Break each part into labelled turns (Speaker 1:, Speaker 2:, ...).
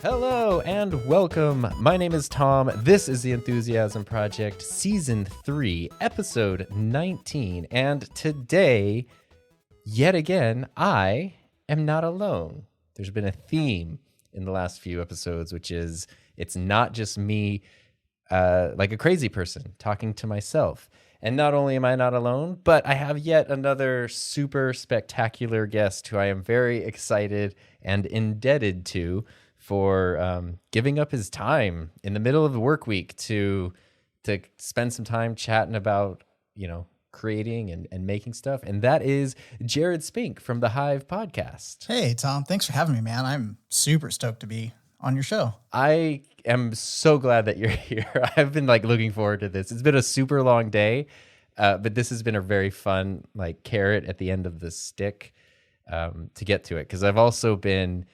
Speaker 1: Hello and welcome. My name is Tom. This is the Enthusiasm Project, Season 3, Episode 19. And today, yet again, I am not alone. There's been a theme in the last few episodes, which is it's not just me like a crazy person talking to myself. And not only am I not alone, but I have yet another super spectacular guest who I am very excited and indebted to for giving up his time in the middle of the work week to spend some time chatting about, creating and making stuff. And that is Jared Spink from the Hive Podcast.
Speaker 2: Hey, Tom. Thanks for having me, man. I'm super stoked to be on your show.
Speaker 1: I am so glad that you're here. I've been looking forward to this. It's been a super long day, but this has been a very fun carrot at the end of the stick to get to it. Because I've also been,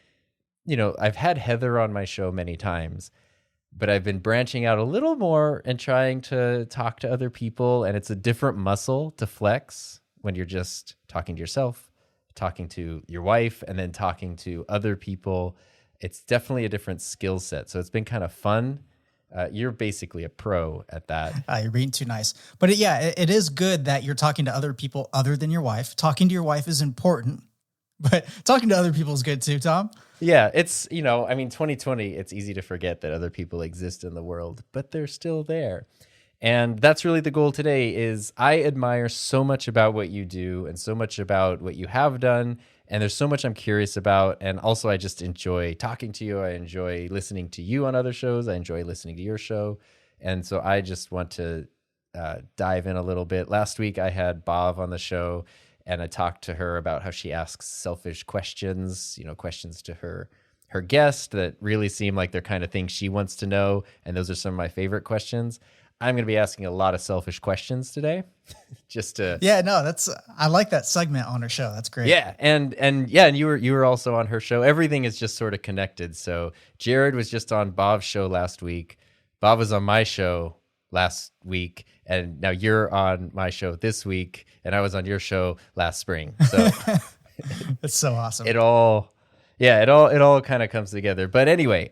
Speaker 1: I've had Heather on my show many times, but I've been branching out a little more and trying to talk to other people. And it's a different muscle to flex when you're just talking to yourself, talking to your wife, and then talking to other people. It's definitely a different skill set. So it's been kind of fun. You're basically a pro at that.
Speaker 2: You're being too nice. But it is good that you're talking to other people other than your wife. Talking to your wife is important, but talking to other people is good too, Tom.
Speaker 1: Yeah, it's, 2020, it's easy to forget that other people exist in the world, but they're still there. And that's really the goal today is I admire so much about what you do and so much about what you have done. And there's so much I'm curious about. And also I just enjoy talking to you. I enjoy listening to you on other shows. I enjoy listening to your show. And so I just want to dive in a little bit. Last week I had Bob on the show and I talked to her about how she asks selfish questions, questions to her guest that really seem like they're kind of things she wants to know. And those are some of my favorite questions. I'm going to be asking a lot of selfish questions today
Speaker 2: I like that segment on her show. That's great.
Speaker 1: Yeah. And you were also on her show. Everything is just sort of connected. So Jared was just on Bob's show last week. Bob was on my show last week. And now you're on my show this week. And I was on your show last spring. So
Speaker 2: it's so awesome.
Speaker 1: It all kind of comes together. But anyway,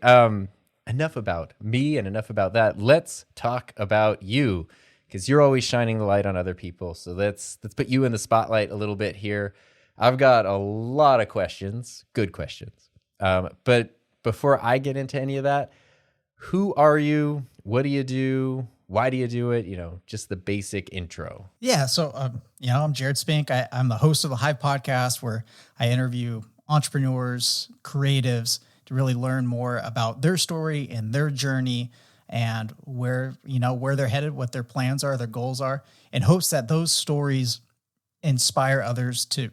Speaker 1: enough about me and enough about that. Let's talk about you because you're always shining the light on other people. So let's put you in the spotlight a little bit here. I've got a lot of questions, good questions. But before I get into any of that, who are you? What do you do? Why do you do it? Just the basic intro.
Speaker 2: Yeah. So, I'm Jared Spink. I'm the host of the Hive Podcast where I interview entrepreneurs, creatives, to really learn more about their story and their journey and where they're headed, what their plans are, their goals are, in hopes that those stories inspire others to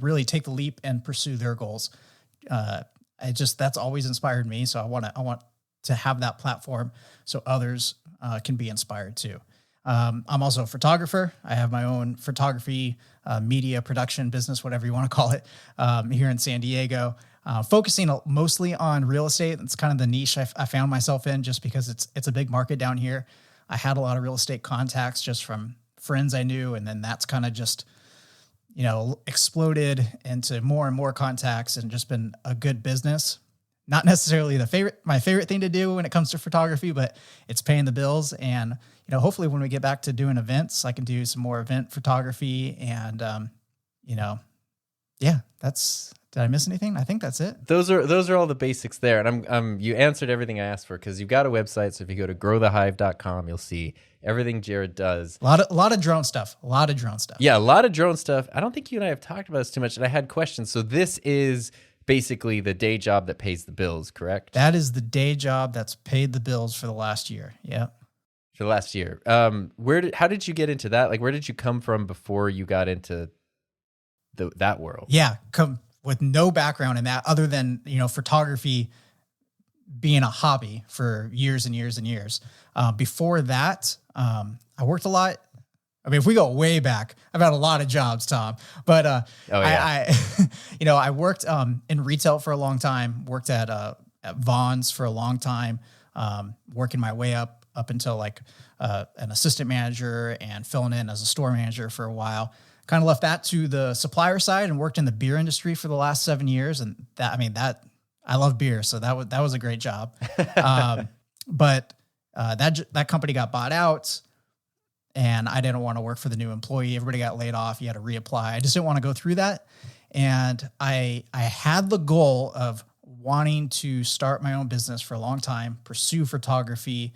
Speaker 2: really take the leap and pursue their goals. That's always inspired me. So I want to have that platform so others can be inspired too. I'm also a photographer. I have my own photography, media production business, whatever you want to call it, here in San Diego. Focusing mostly on real estate. That's kind of the niche I found myself in just because it's a big market down here. I had a lot of real estate contacts just from friends I knew. And then that's kind of just, exploded into more and more contacts and just been a good business. Not necessarily my favorite thing to do when it comes to photography, but it's paying the bills. And, hopefully when we get back to doing events, I can do some more event photography and, did I miss anything? I think that's it.
Speaker 1: Those are all the basics there. And you answered everything I asked for because you've got a website. So if you go to growthehive.com, you'll see everything Jared does.
Speaker 2: A lot of drone stuff.
Speaker 1: Yeah, a lot of drone stuff. I don't think you and I have talked about this too much. And I had questions. So this is basically the day job that pays the bills, correct?
Speaker 2: That is the day job that's paid the bills for the last year. Yeah.
Speaker 1: For the last year. How did you get into that? Where did you come from before you got into that world?
Speaker 2: Yeah. With no background in that other than, photography being a hobby for years and years and years. Before that, I worked a lot. I mean, if we go way back, I've had a lot of jobs, Tom, but, I worked, in retail for a long time, worked at Vaughn's for a long time, working my way up until an assistant manager and filling in as a store manager for a while. Kind of left that to the supplier side and worked in the beer industry for the last 7 years. And that I love beer, so that was a great job. But that company got bought out, and I didn't want to work for the new employee. Everybody got laid off. You had to reapply. I just didn't want to go through that. And I had the goal of wanting to start my own business for a long time, pursue photography,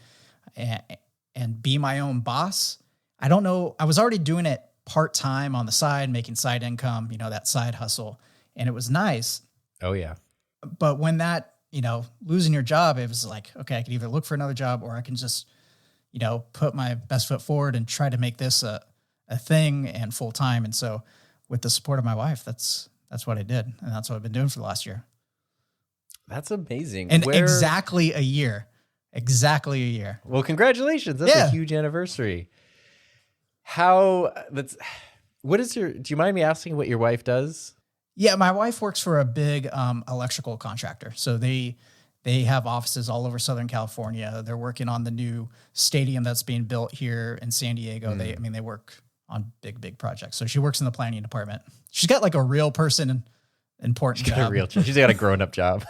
Speaker 2: and be my own boss. I don't know. I was already doing it part-time on the side, making side income, that side hustle. And it was nice.
Speaker 1: Oh, yeah.
Speaker 2: But when that, losing your job, it was like, okay, I could either look for another job or I can just, put my best foot forward and try to make this a thing and full time. And so with the support of my wife, that's what I did. And that's what I've been doing for the last year.
Speaker 1: That's amazing.
Speaker 2: And exactly a year.
Speaker 1: Well, congratulations. That's a huge anniversary. Do you mind me asking what your wife does?
Speaker 2: Yeah, my wife works for a big electrical contractor. So they have offices all over Southern California. They're working on the new stadium that's being built here in San Diego. They work on big projects. So she works in the planning department. She's got like a real person important job.
Speaker 1: She's got a grown-up job.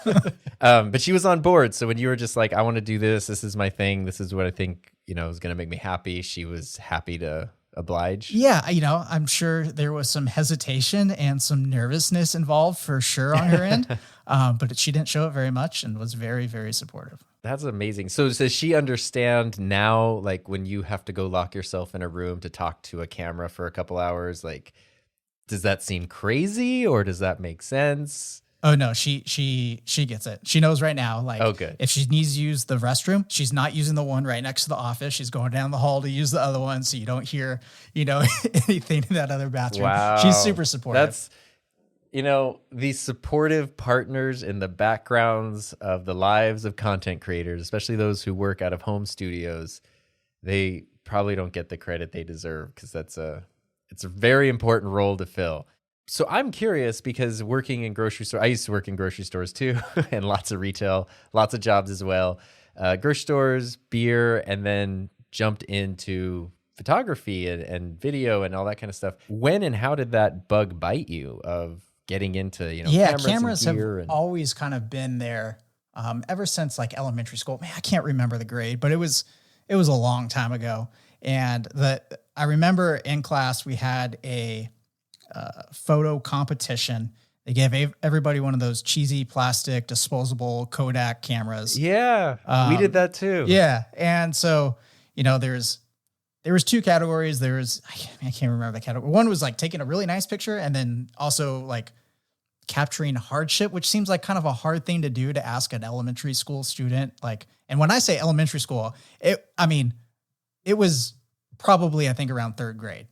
Speaker 1: But she was on board. So when you were just like, I want to do this. This is my thing. This is what I think, is going to make me happy. She was happy to oblige.
Speaker 2: Yeah. I'm sure there was some hesitation and some nervousness involved for sure on her end. But she didn't show it very much and was very, very supportive.
Speaker 1: That's amazing. So does she understand now, like when you have to go lock yourself in a room to talk to a camera for a couple hours, like, does that seem crazy or does that make sense?
Speaker 2: Oh no, she gets it. She knows right now, like,
Speaker 1: oh, good.
Speaker 2: If she needs to use the restroom, she's not using the one right next to the office. She's going down the hall to use the other one. So you don't hear, anything in that other bathroom.
Speaker 1: Wow.
Speaker 2: She's super supportive.
Speaker 1: That's, these supportive partners in the backgrounds of the lives of content creators, especially those who work out of home studios, they probably don't get the credit they deserve because it's a very important role to fill. So I'm curious because working in grocery store, I used to work in grocery stores too, and lots of retail, lots of jobs as well. Grocery stores, beer, and then jumped into photography and video and all that kind of stuff. When and how did that bug bite you of getting into,
Speaker 2: cameras have always kind of been there ever since like elementary school. Man, I can't remember the grade, but it was a long time ago. And I remember in class we had a photo competition. They gave everybody one of those cheesy plastic disposable Kodak cameras.
Speaker 1: Yeah, we did that too.
Speaker 2: Yeah, and so there was two categories. I can't remember the category. One was like taking a really nice picture, and then also like capturing hardship, which seems like kind of a hard thing to do to ask an elementary school student. Like, and when I say elementary school, it was probably, I think, around third grade,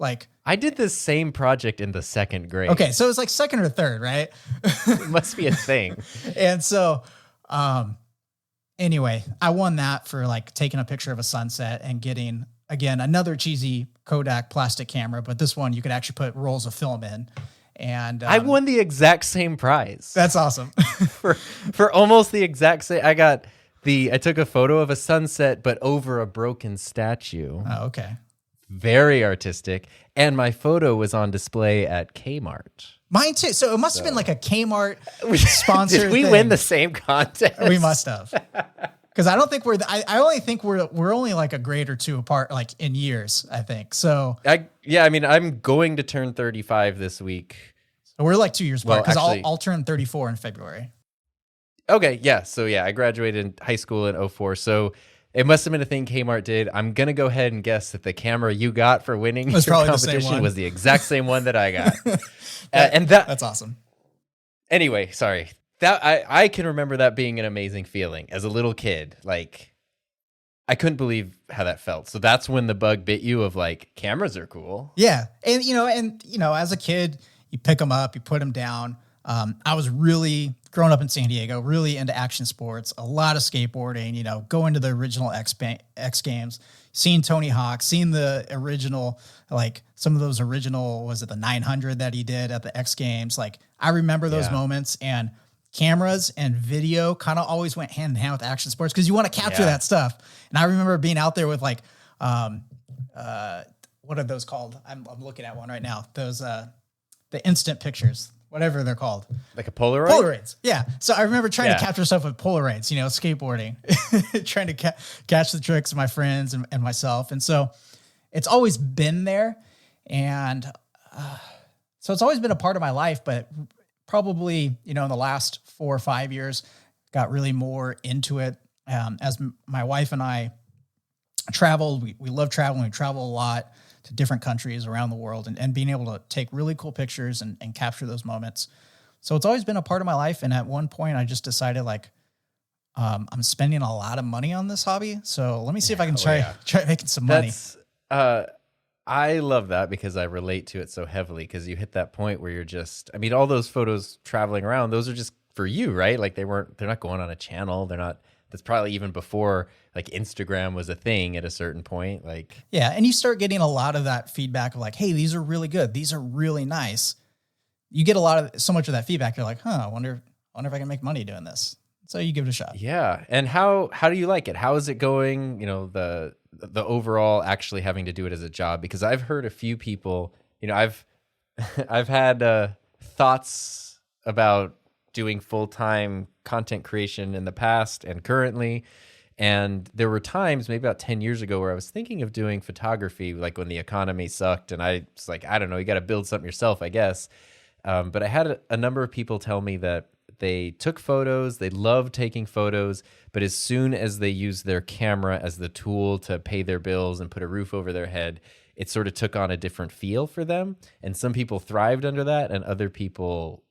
Speaker 2: like
Speaker 1: I did this same project in the second grade.
Speaker 2: Okay. So it's like second or third, right?
Speaker 1: It must be a thing.
Speaker 2: And so, anyway, I won that for like taking a picture of a sunset and getting, again, another cheesy Kodak plastic camera, but this one you could actually put rolls of film in. And
Speaker 1: I won the exact same prize.
Speaker 2: That's awesome.
Speaker 1: for almost the exact same. I took a photo of a sunset, but over a broken statue.
Speaker 2: Oh, okay.
Speaker 1: Very artistic. And my photo was on display at Kmart.
Speaker 2: Mine too. So it must have been like a Kmart sponsored
Speaker 1: Did we win the same contest?
Speaker 2: We must have. Because I don't think I only think we're only like a grade or two apart, like in years, I think. So
Speaker 1: I'm going to turn 35 this week.
Speaker 2: So we're like 2 years apart because I'll turn 34 in February.
Speaker 1: Okay, yeah. So I graduated in high school in 2004. So it must have been a thing Kmart did. I'm going to go ahead and guess that the camera you got for winning your competition was the exact same one that I got.
Speaker 2: That's awesome.
Speaker 1: Anyway, sorry. That I can remember that being an amazing feeling as a little kid. Like, I couldn't believe how that felt. So that's when the bug bit you of like, cameras are cool.
Speaker 2: Yeah. And as a kid, you pick them up, you put them down. I was really growing up in San Diego, really into action sports, a lot of skateboarding, going to the original X Games, seeing Tony Hawk, seeing the original, like some of those original, was it the 900 that he did at the X Games? Like, I remember those moments, and cameras and video kind of always went hand in hand with action sports because you want to capture that stuff. And I remember being out there with like, what are those called? I'm looking at one right now. Those, the instant pictures, whatever they're called.
Speaker 1: Like a Polaroid?
Speaker 2: Polaroids. Yeah. So I remember trying
Speaker 1: Yeah.
Speaker 2: to capture stuff with Polaroids, skateboarding, trying to catch the tricks of my friends and myself. And so it's always been there. And so it's always been a part of my life, but probably, in the last 4 or 5 years, got really more into it. As my wife and I traveled, we love traveling. We travel a lot to different countries around the world and being able to take really cool pictures and capture those moments. So it's always been a part of my life. And at one point I just decided I'm spending a lot of money on this hobby. So let me see if I can try making some money.
Speaker 1: I love that because I relate to it so heavily, because you hit that point where you're just, all those photos traveling around, those are just for you, right? Like they're not going on a channel. That's probably even before like Instagram was a thing at a certain point.
Speaker 2: Yeah. And you start getting a lot of that feedback of hey, these are really good. These are really nice. You get so much of that feedback. You're like, I wonder if I can make money doing this. So you give it a shot.
Speaker 1: Yeah. And how do you like it? How is it going? The overall actually having to do it as a job, because I've heard a few people, I've had thoughts about doing full-time content creation in the past and currently. And there were times maybe about 10 years ago where I was thinking of doing photography, like when the economy sucked. And I was like, I don't know, you got to build something yourself, I guess. But I had a number of people tell me that they took photos, they loved taking photos, but as soon as they used their camera as the tool to pay their bills and put a roof over their head, it sort of took on a different feel for them. And some people thrived under that and other people,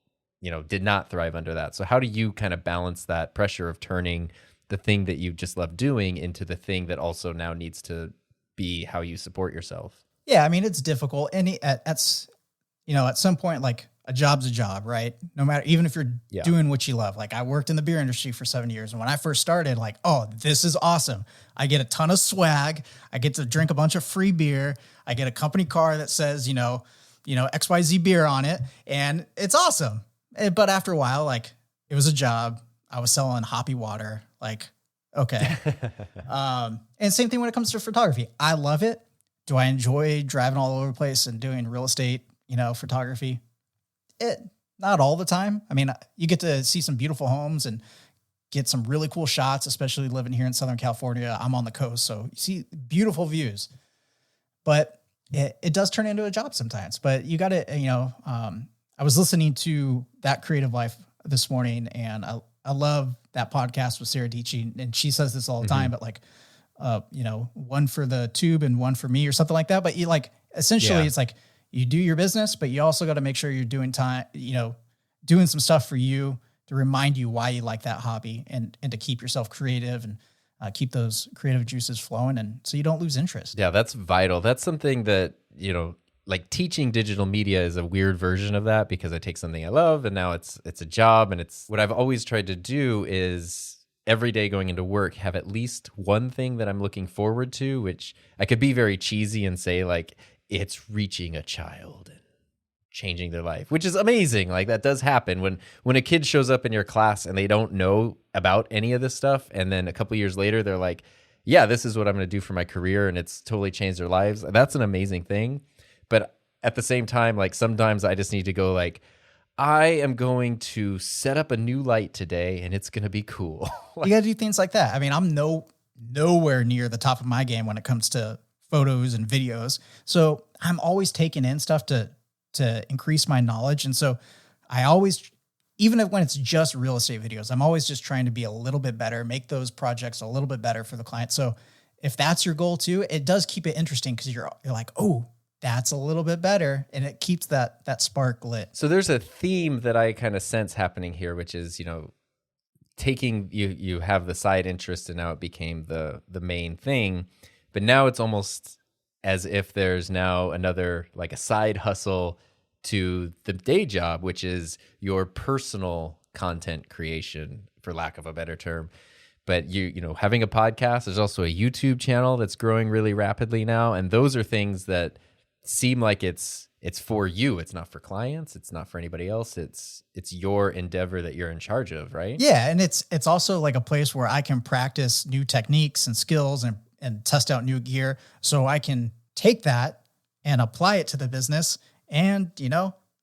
Speaker 1: did not thrive under that. So how do you kind of balance that pressure of turning the thing that you just love doing into the thing that also now needs to be how you support yourself?
Speaker 2: Yeah. It's difficult. And at some point, a job's a job, right? No matter, even if you're doing what you love. I worked in the beer industry for 7 years. And when I first started, this is awesome. I get a ton of swag. I get to drink a bunch of free beer. I get a company car that says, XYZ beer on it. And it's awesome. But after a while, it was a job. I was selling hoppy water. Okay. And same thing when it comes to photography. I love it. Do I enjoy driving all over the place and doing real estate, photography? Not all the time. You get to see some beautiful homes and get some really cool shots, especially living here in Southern California. I'm on the coast, so you see beautiful views. But it does turn into a job sometimes. But you got to, I was listening to That Creative Life this morning, and I love that podcast with Sarah Dietschy, and she says this all the time, but one for the tube and one for me or something like that. But you essentially it's you do your business, but you also got to make sure you're doing doing some stuff for you to remind you why you like that hobby and to keep yourself creative and keep those creative juices flowing. And so you don't lose interest.
Speaker 1: Yeah, that's vital. That's something that, teaching digital media is a weird version of that, because I take something I love and now it's a job. And it's what I've always tried to do is every day going into work, have at least one thing that I'm looking forward to, which I could be very cheesy and say it's reaching a child and changing their life, which is amazing. That does happen when a kid shows up in your class and they don't know about any of this stuff. And then a couple of years later, they're like, yeah, this is what I'm going to do for my career. And it's totally changed their lives. That's an amazing thing. But at the same time, sometimes I just need to go I am going to set up a new light today and it's going to be cool.
Speaker 2: You got to do things like that. I'm nowhere near the top of my game when it comes to photos and videos. So I'm always taking in stuff to increase my knowledge. And so I always, even when it's just real estate videos, I'm always just trying to be a little bit better, make those projects a little bit better for the client. So if that's your goal too, it does keep it interesting, because you're like, oh, that's a little bit better. And it keeps that spark lit.
Speaker 1: So there's a theme that I kind of sense happening here, which is, taking you have the side interest and now it became the main thing. But now it's almost as if there's now another, a side hustle to the day job, which is your personal content creation, for lack of a better term. But having a podcast, there's also a YouTube channel that's growing really rapidly now. And those are things that seem like it's for you. It's not for clients. It's not for anybody else. It's your endeavor that you're in charge of, right?
Speaker 2: Yeah. And it's also a place where I can practice new techniques and skills and test out new gear, so I can take that and apply it to the business and,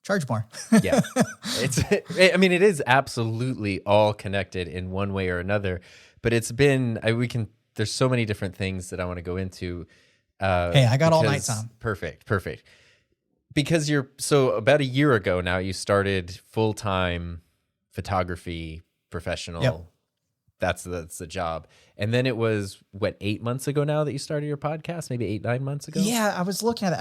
Speaker 2: charge more.
Speaker 1: Yeah. I mean, it is absolutely all connected in one way or another, but it's been, there's so many different things that I want to go into.
Speaker 2: Hey, I got all night, Tom.
Speaker 1: Perfect. Because so about a year ago now, you started full-time photography professional.
Speaker 2: Yep.
Speaker 1: That's the job. And then it was 8 months ago now that you started your podcast, maybe 8-9 months ago.
Speaker 2: Yeah. I was looking at it.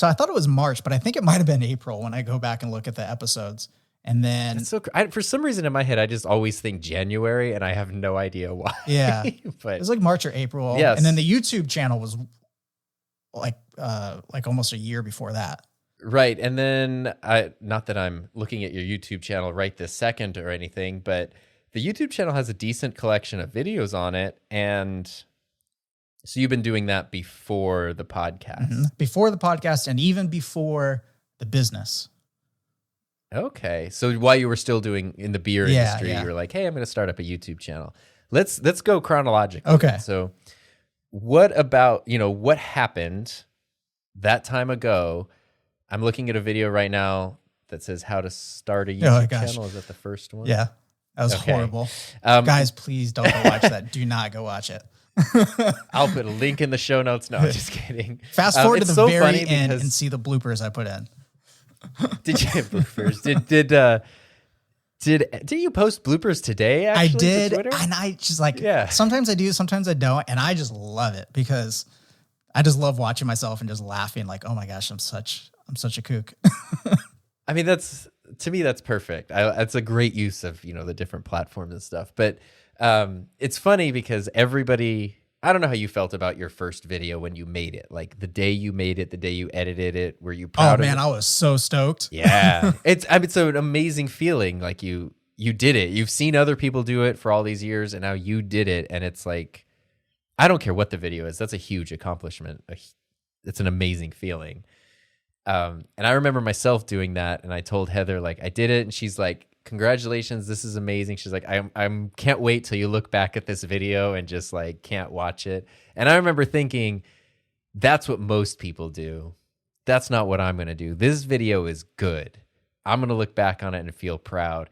Speaker 2: I thought it was March, but I think it might've been April when I go back and look at the episodes. And then
Speaker 1: for some reason in my head, I just always think January and I have no idea why.
Speaker 2: Yeah.
Speaker 1: But
Speaker 2: it was like March or April.
Speaker 1: Yes.
Speaker 2: And then the YouTube channel was like almost a year before that.
Speaker 1: Right. And then not that I'm looking at your YouTube channel right this second or anything, but the YouTube channel has a decent collection of videos on it. And so you've been doing that before the podcast.
Speaker 2: Mm-hmm. Before the podcast and even before the business.
Speaker 1: Okay. So while you were still doing in the beer industry, you were like, hey, I'm going to start up a YouTube channel. Let's go chronologically.
Speaker 2: Okay.
Speaker 1: So what about, what happened that time ago? I'm looking at a video right now that says how to start a YouTube channel. Is that the first one?
Speaker 2: Yeah. That was horrible. Guys, please don't go watch that. Do not go watch it.
Speaker 1: I'll put a link in the show notes. No, just kidding.
Speaker 2: Fast forward to the very end and see the bloopers I put in.
Speaker 1: Did you have bloopers? Did you post bloopers today? Actually,
Speaker 2: I did,
Speaker 1: to Twitter?
Speaker 2: and I just sometimes I do, sometimes I don't, and I just love it because I just love watching myself and just laughing like, oh my gosh, I'm such a kook.
Speaker 1: I mean, to me that's perfect. It's a great use of the different platforms and stuff. But it's funny because everybody. I don't know how you felt about your first video when you made it. Like the day you made it, the day you edited it, were you proud of it?
Speaker 2: Oh man, I was so stoked.
Speaker 1: Yeah. It's an amazing feeling. Like you did it. You've seen other people do it for all these years and now you did it. And it's like, I don't care what the video is. That's a huge accomplishment. It's an amazing feeling. And I remember myself doing that and I told Heather, like, I did it. And she's like, congratulations, this is amazing. She's like, I can't wait till you look back at this video and just like can't watch it. And I remember thinking, that's what most people do. That's not what I'm going to do. This video is good. I'm going to look back on it and feel proud.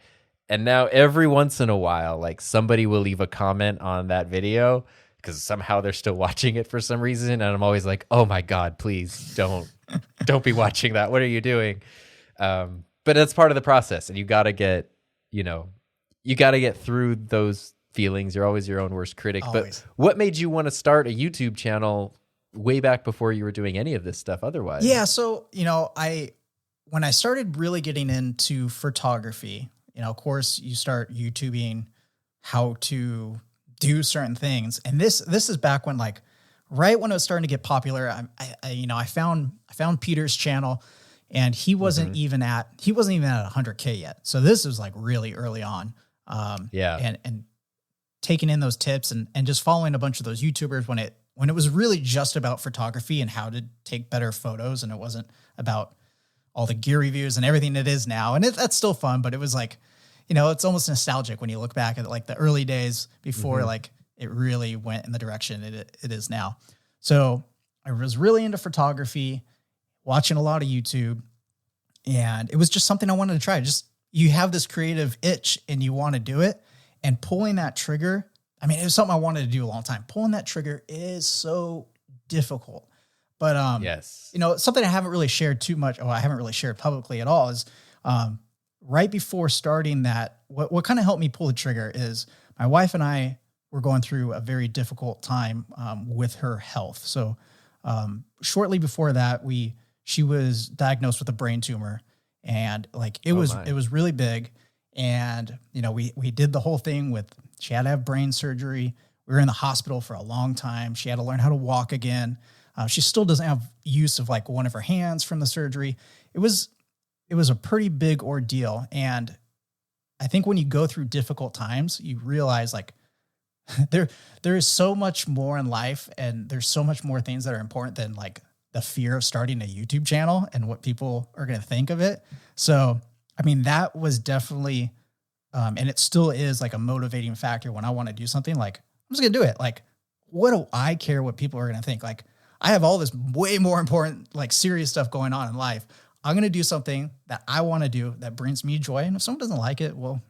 Speaker 1: And now every once in a while, like somebody will leave a comment on that video because somehow they're still watching it for some reason. And I'm always like, oh my God, please don't be watching that. What are you doing? But that's part of the process, and you got to get through those feelings. You're always your own worst critic.
Speaker 2: Always.
Speaker 1: But what made you want to start a YouTube channel way back before you were doing any of this stuff otherwise?
Speaker 2: Yeah. So, when I started really getting into photography, of course you start YouTubing how to do certain things. And this is back when right when it was starting to get popular, I found Peter's channel. And he wasn't even at 100K yet. So this was like really early on. And taking in those tips and just following a bunch of those YouTubers when it was really just about photography and how to take better photos. And it wasn't about all the gear reviews and everything it is now. And that's still fun, but it was like, it's almost nostalgic when you look back at like the early days before like it really went in the direction it is now. So I was really into photography, watching a lot of YouTube, and it was just something I wanted to try. Just, you have this creative itch and you want to do it, and pulling that trigger. I mean, it was something I wanted to do a long time. Pulling that trigger is so difficult, but,
Speaker 1: yes,
Speaker 2: something I haven't really shared too much. I haven't really shared publicly at all is, right before starting that, what kind of helped me pull the trigger is my wife and I were going through a very difficult time, with her health. So, shortly before that, she was diagnosed with a brain tumor, and it was really big. And, we did the whole thing with, she had to have brain surgery. We were in the hospital for a long time. She had to learn how to walk again. She still doesn't have use of one of her hands from the surgery. It was a pretty big ordeal. And I think when you go through difficult times, you realize there is so much more in life, and there's so much more things that are important than the fear of starting a YouTube channel and what people are going to think of it. So, I mean, that was definitely, and it still is a motivating factor when I want to do something. I'm just going to do it. What do I care what people are going to think? I have all this way more important, serious stuff going on in life. I'm going to do something that I want to do that brings me joy. And if someone doesn't like it, well,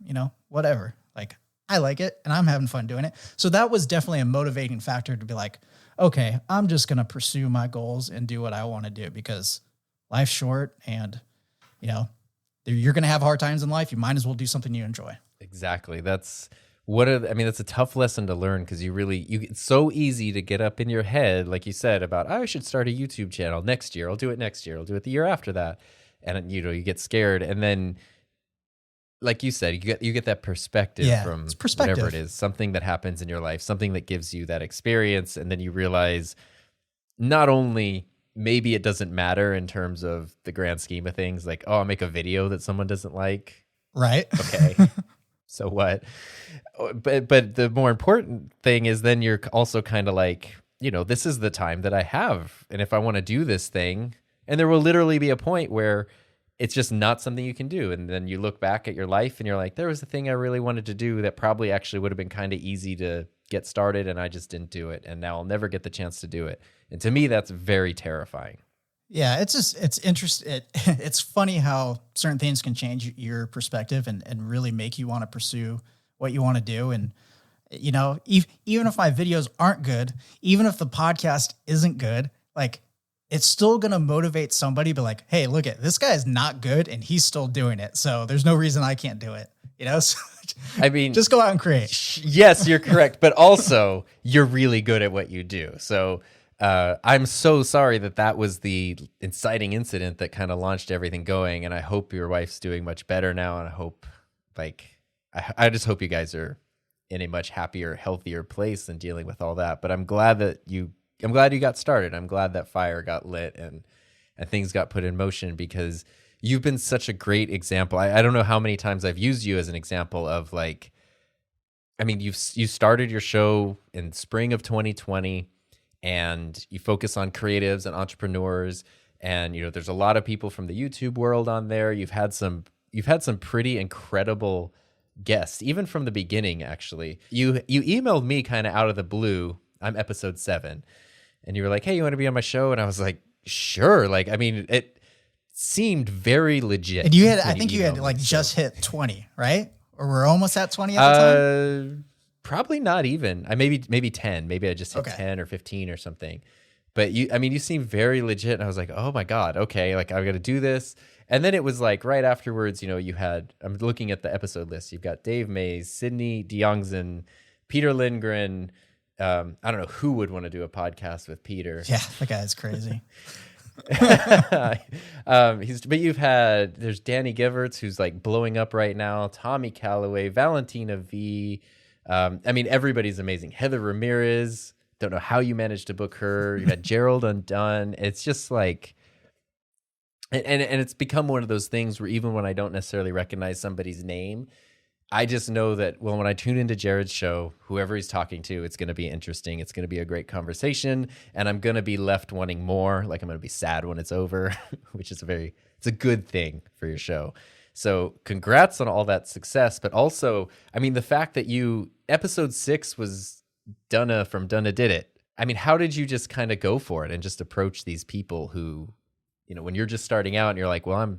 Speaker 2: whatever. Like, I like it and I'm having fun doing it. So that was definitely a motivating factor to be like, okay, I'm just going to pursue my goals and do what I want to do because life's short and, you're going to have hard times in life. You might as well do something you enjoy.
Speaker 1: Exactly. That's that's a tough lesson to learn because it's so easy to get up in your head, like you said, about, I should start a YouTube channel next year. I'll do it next year. I'll do it the year after that. And, you get scared. And then, like you said, you get that perspective from whatever it is, something that happens in your life, something that gives you that experience. And then you realize not only maybe it doesn't matter in terms of the grand scheme of things, like, oh, I'll make a video that someone doesn't like.
Speaker 2: Right.
Speaker 1: Okay. So what? But the more important thing is then you're also kind of like, this is the time that I have. And if I want to do this thing, and there will literally be a point where it's just not something you can do. And then you look back at your life and you're like, there was a thing I really wanted to do that probably actually would have been kind of easy to get started. And I just didn't do it. And now I'll never get the chance to do it. And to me, that's very terrifying.
Speaker 2: Yeah, it's interesting. It's funny how certain things can change your perspective and really make you want to pursue what you want to do. And, even if my videos aren't good, even if the podcast isn't good, like, it's still going to motivate somebody to be like, hey, look at this guy is not good and he's still doing it. So there's no reason I can't do it. So, just go out and create.
Speaker 1: Yes, you're correct. But also you're really good at what you do. So I'm so sorry that was the inciting incident that kind of launched everything going. And I hope your wife's doing much better now. And I hope I just hope you guys are in a much happier, healthier place than dealing with all that. But I'm glad you got started. I'm glad that fire got lit and things got put in motion because you've been such a great example. I don't know how many times I've used you as an example of you started your show in spring of 2020 and you focus on creatives and entrepreneurs. And, there's a lot of people from the YouTube world on there. You've had some pretty incredible guests, even from the beginning, actually. You emailed me kind of out of the blue. I'm episode 7. And you were like, hey, you want to be on my show? And I was like, sure. It seemed very legit.
Speaker 2: And I think you had just hit 20, right? Or we're almost at 20 at the time?
Speaker 1: Probably not even. Maybe 10. Maybe I just hit 10 or 15 or something. But you seem very legit. And I was like, oh my God, okay, I've got to do this. And then it was right afterwards, you had, I'm looking at the episode list. You've got Dave Mays, Sydney DeYoungson, Peter Lindgren. I don't know who would want to do a podcast with Peter.
Speaker 2: Yeah, that guy's crazy.
Speaker 1: But there's Danny Giverts, who's blowing up right now. Tommy Calloway, Valentina V. Everybody's amazing. Heather Ramirez. Don't know how you managed to book her. You had Gerald Undone. It's just and it's become one of those things where even when I don't necessarily recognize somebody's name, I just know that, when I tune into Jared's show, whoever he's talking to, it's going to be interesting. It's going to be a great conversation, and I'm going to be left wanting more. I'm going to be sad when it's over, which is it's a good thing for your show. So congrats on all that success, but also, the fact that episode 6 was Dunna from Dunna Did It. How did you just kind of go for it and just approach these people who, when you're just starting out and you're like, well,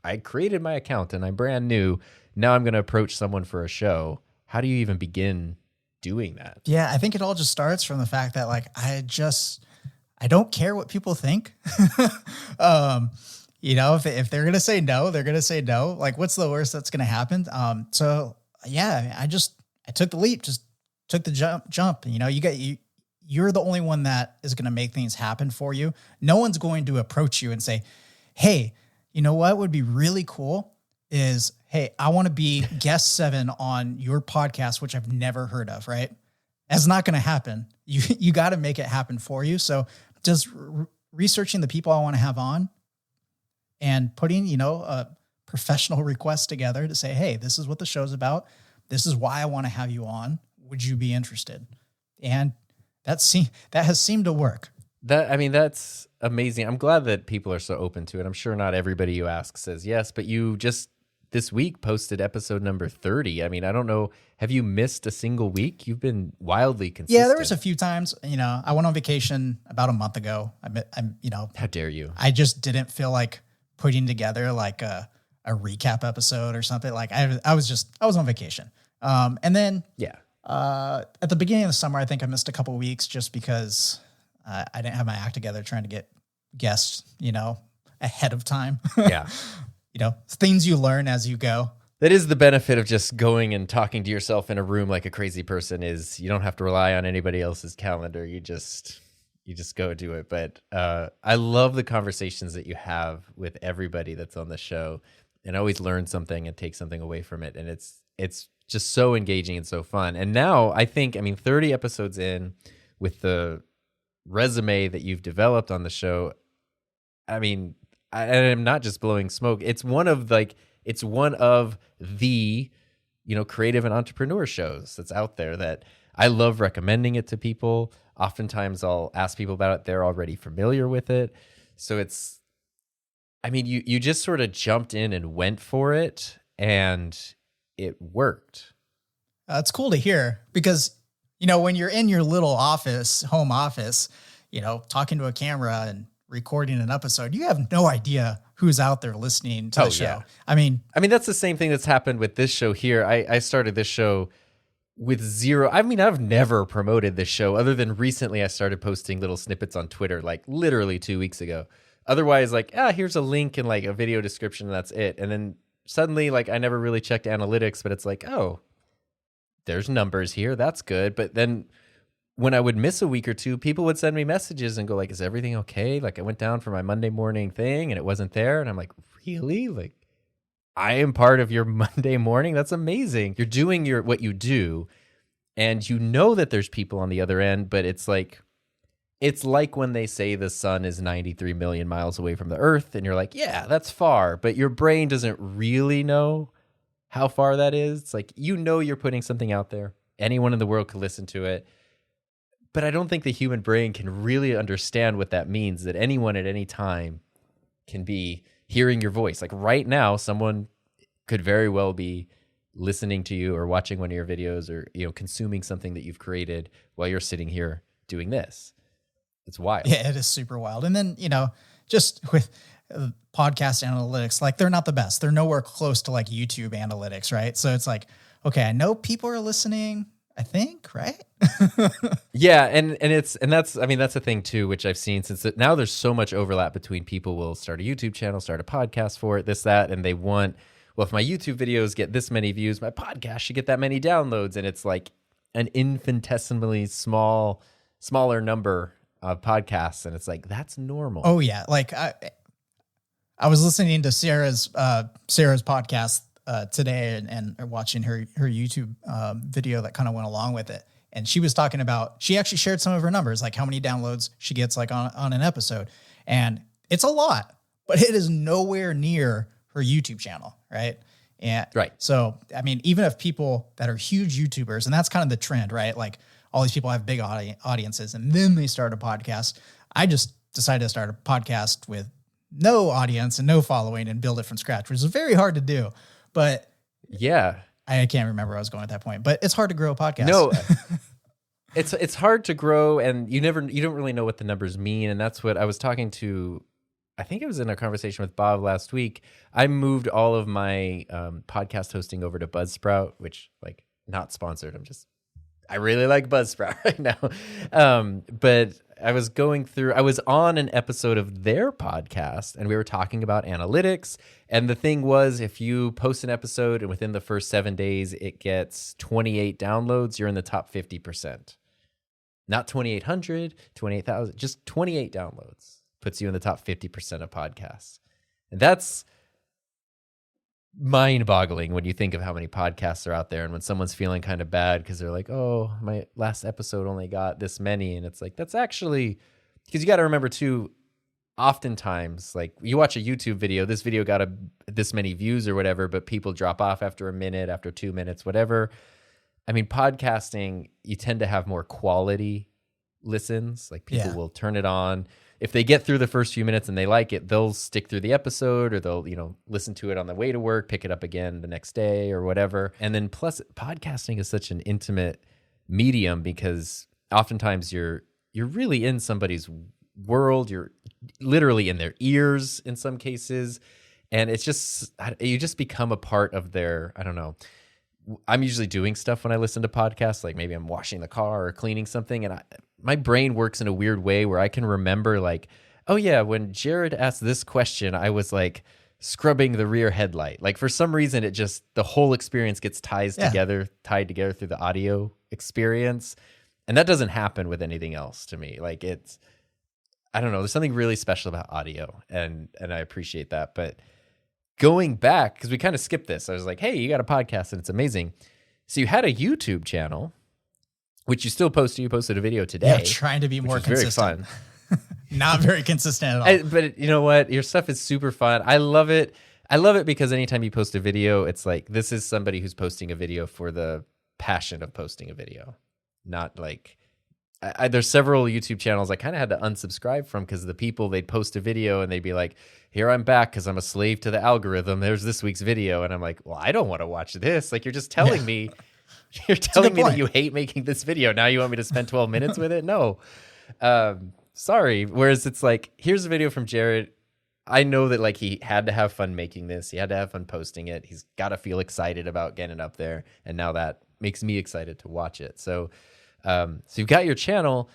Speaker 1: I created my account and I'm brand new. Now I'm going to approach someone for a show. How do you even begin doing that?
Speaker 2: Yeah, I think it all just starts from the fact that I don't care what people think. If they're going to say no, they're going to say no. What's the worst that's going to happen? So yeah, I took the leap, just took the jump. You're the only one that is going to make things happen for you. No one's going to approach you and say, hey, you know what would be really cool is, hey, I want to be guest 7 on your podcast, which I've never heard of, right? That's not going to happen. You got to make it happen for you. So just researching the people I want to have on and putting, a professional request together to say, hey, this is what the show's about. This is why I want to have you on. Would you be interested? And that has seemed to work.
Speaker 1: That's amazing. I'm glad that people are so open to it. I'm sure not everybody you ask says yes, but you just this week posted episode number 30. I don't know. Have you missed a single week? You've been wildly consistent.
Speaker 2: Yeah, there was a few times. I went on vacation about a month ago.
Speaker 1: How dare you?
Speaker 2: I just didn't feel like putting together like a recap episode or something. Like I was on vacation. And then at the beginning of the summer, I think I missed a couple of weeks just because I didn't have my act together trying to get guests, ahead of time.
Speaker 1: Yeah.
Speaker 2: Things you learn as you go.
Speaker 1: That is the benefit of just going and talking to yourself in a room like a crazy person is you don't have to rely on anybody else's calendar. You just go do it. But I love the conversations that you have with everybody that's on the show, and always learn something and take something away from it. And it's just so engaging and so fun. And now I think, 30 episodes in with the resume that you've developed on the show, I'm not just blowing smoke. It's one of the, creative and entrepreneur shows that's out there that I love recommending it to people. Oftentimes I'll ask people about it. They're already familiar with it. So you just sort of jumped in and went for it, and it worked.
Speaker 2: It's cool to hear because, when you're in your little home office, talking to a camera and recording an episode, you have no idea who's out there listening to the show.
Speaker 1: Yeah. That's the same thing that's happened with this show here. I started this show with zero. I've never promoted this show other than recently I started posting little snippets on Twitter, like literally 2 weeks ago. Otherwise, here's a link and like a video description and that's it. And then suddenly, I never really checked analytics, but it's like, oh, there's numbers here. That's good. But then when I would miss a week or two, people would send me messages and go like, is everything okay? Like I went down for my Monday morning thing and it wasn't there. And I'm like, really? Like I am part of your Monday morning? That's amazing. You're doing what you do and that there's people on the other end, but it's like when they say the sun is 93 million miles away from the earth and you're like, yeah, that's far, but your brain doesn't really know how far that is. It's like, you're putting something out there. Anyone in the world could listen to it. But I don't think the human brain can really understand what that means, that anyone at any time can be hearing your voice. Like right now, someone could very well be listening to you or watching one of your videos or, consuming something that you've created while you're sitting here doing this. It's wild.
Speaker 2: Yeah, it is super wild. And then, just with podcast analytics, like they're not the best. They're nowhere close to like YouTube analytics, right? So it's like, okay, I know people are listening, I think, right?
Speaker 1: Yeah, and that's a thing too, which I've seen since now there's so much overlap between people will start a YouTube channel, start a podcast for it, this, that, and they want, well, if my YouTube videos get this many views, my podcast should get that many downloads, and it's like an infinitesimally smaller number of podcasts, and it's like that's normal.
Speaker 2: Oh yeah, like I was listening to Sarah's podcast today and watching her YouTube video that kind of went along with it. And she was talking about, she actually shared some of her numbers, like how many downloads she gets like on an episode. And it's a lot, but it is nowhere near her YouTube channel. Right. And
Speaker 1: right.
Speaker 2: So, even if people that are huge YouTubers, and that's kind of the trend, right? Like all these people have big audiences and then they start a podcast. I just decided to start a podcast with no audience and no following and build it from scratch, which is very hard to do. But
Speaker 1: yeah,
Speaker 2: I can't remember where I was going at that point, but it's hard to grow a podcast.
Speaker 1: No, it's hard to grow, and you don't really know what the numbers mean. And that's what I was talking to, I think it was in a conversation with Bob last week. I moved all of my podcast hosting over to Buzzsprout, which like not sponsored. I really like Buzzsprout right now. But I was on an episode of their podcast and we were talking about analytics. And the thing was, if you post an episode and within the first 7 days, it gets 28 downloads, you're in the top 50%. Not 2,800, 28,000, just 28 downloads puts you in the top 50% of podcasts. And that's mind-boggling when you think of how many podcasts are out there, and when someone's feeling kind of bad because they're like, oh, my last episode only got this many, and it's like, that's actually, because you got to remember too, oftentimes, like you watch a YouTube video, this video got this many views or whatever, but people drop off after a minute, after 2 minutes, whatever. Podcasting, you tend to have more quality listens. Like people will turn it on. If they get through the first few minutes and they like it, they'll stick through the episode, or they'll, listen to it on the way to work, pick it up again the next day or whatever. And then plus podcasting is such an intimate medium because oftentimes you're really in somebody's world. You're literally in their ears in some cases. And it's just, you just become a part of their, I don't know. I'm usually doing stuff when I listen to podcasts, like maybe I'm washing the car or cleaning something. And my brain works in a weird way where I can remember like, oh yeah, when Jared asked this question, I was like scrubbing the rear headlight. Like for some reason, it just, the whole experience gets tied together through the audio experience. And that doesn't happen with anything else to me. Like it's, I don't know, there's something really special about audio and I appreciate that. But going back, because we kind of skipped this, I was like, hey, you got a podcast and it's amazing. So you had a YouTube channel, which you still posted. You posted a video today.
Speaker 2: Yeah, trying to be more consistent.
Speaker 1: Very fun.
Speaker 2: Not very consistent at all.
Speaker 1: But you know what? Your stuff is super fun. I love it. I love it because anytime you post a video, it's like, this is somebody who's posting a video for the passion of posting a video. Not like, there's several YouTube channels I kind of had to unsubscribe from because the people, they'd post a video and they'd be like, here I'm back because I'm a slave to the algorithm. There's this week's video. And I'm like, well, I don't want to watch this. Like, you're just telling me, you're telling me that you hate making this video. Now you want me to spend 12 minutes with it? No. Sorry. Whereas it's like, here's a video from Jared. I know that like he had to have fun making this. He had to have fun posting it. He's got to feel excited about getting up there. And now that makes me excited to watch it. So you've got your channel.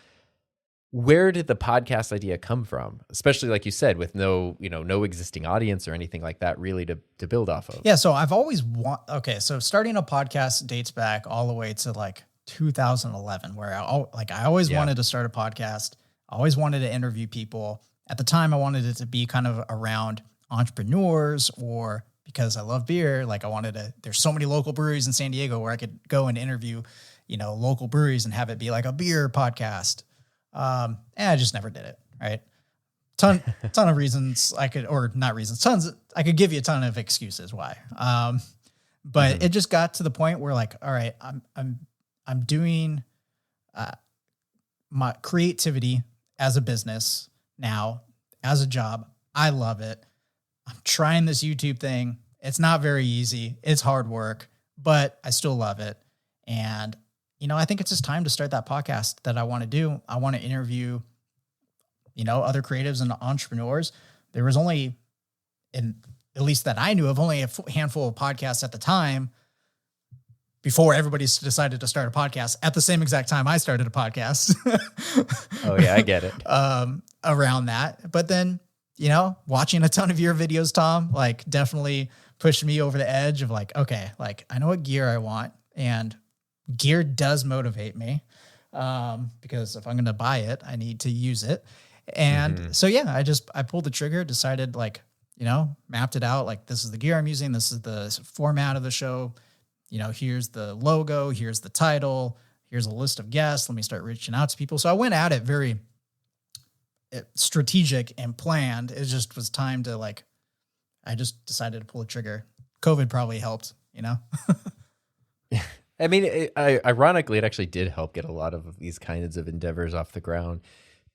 Speaker 1: Where did the podcast idea come from? Especially like you said, with no existing audience or anything like that really to build off of.
Speaker 2: Yeah. So I've always so starting a podcast dates back all the way to like 2011, where I always wanted to start a podcast. I always wanted to interview people. At the time, I wanted it to be kind of around entrepreneurs, or because I love beer, like there's so many local breweries in San Diego where I could go and interview, local breweries and have it be like a beer podcast. And I just never did it. Right. Ton of reasons I could give you a ton of excuses why. But it just got to the point where like, all right, I'm doing, my creativity as a business now, as a job. I love it. I'm trying this YouTube thing. It's not very easy. It's hard work, but I still love it. And, I think it's just time to start that podcast that I want to do. I want to interview, other creatives and entrepreneurs. There was only, at least that I knew of, only a handful of podcasts at the time before everybody decided to start a podcast at the same exact time I started a podcast.
Speaker 1: Oh yeah, I get it.
Speaker 2: Around that. But then, watching a ton of your videos, Tom, like definitely pushed me over the edge of like, okay, like I know what gear I want, and gear does motivate me. Because if I'm going to buy it, I need to use it. And so, yeah, I pulled the trigger, decided like, mapped it out. Like, this is the gear I'm using. This is the format of the show. Here's the logo, here's the title, here's a list of guests. Let me start reaching out to people. So I went at it very strategic and planned. It just was time to like, I just decided to pull the trigger. COVID probably helped,
Speaker 1: I mean, ironically, it actually did help get a lot of these kinds of endeavors off the ground.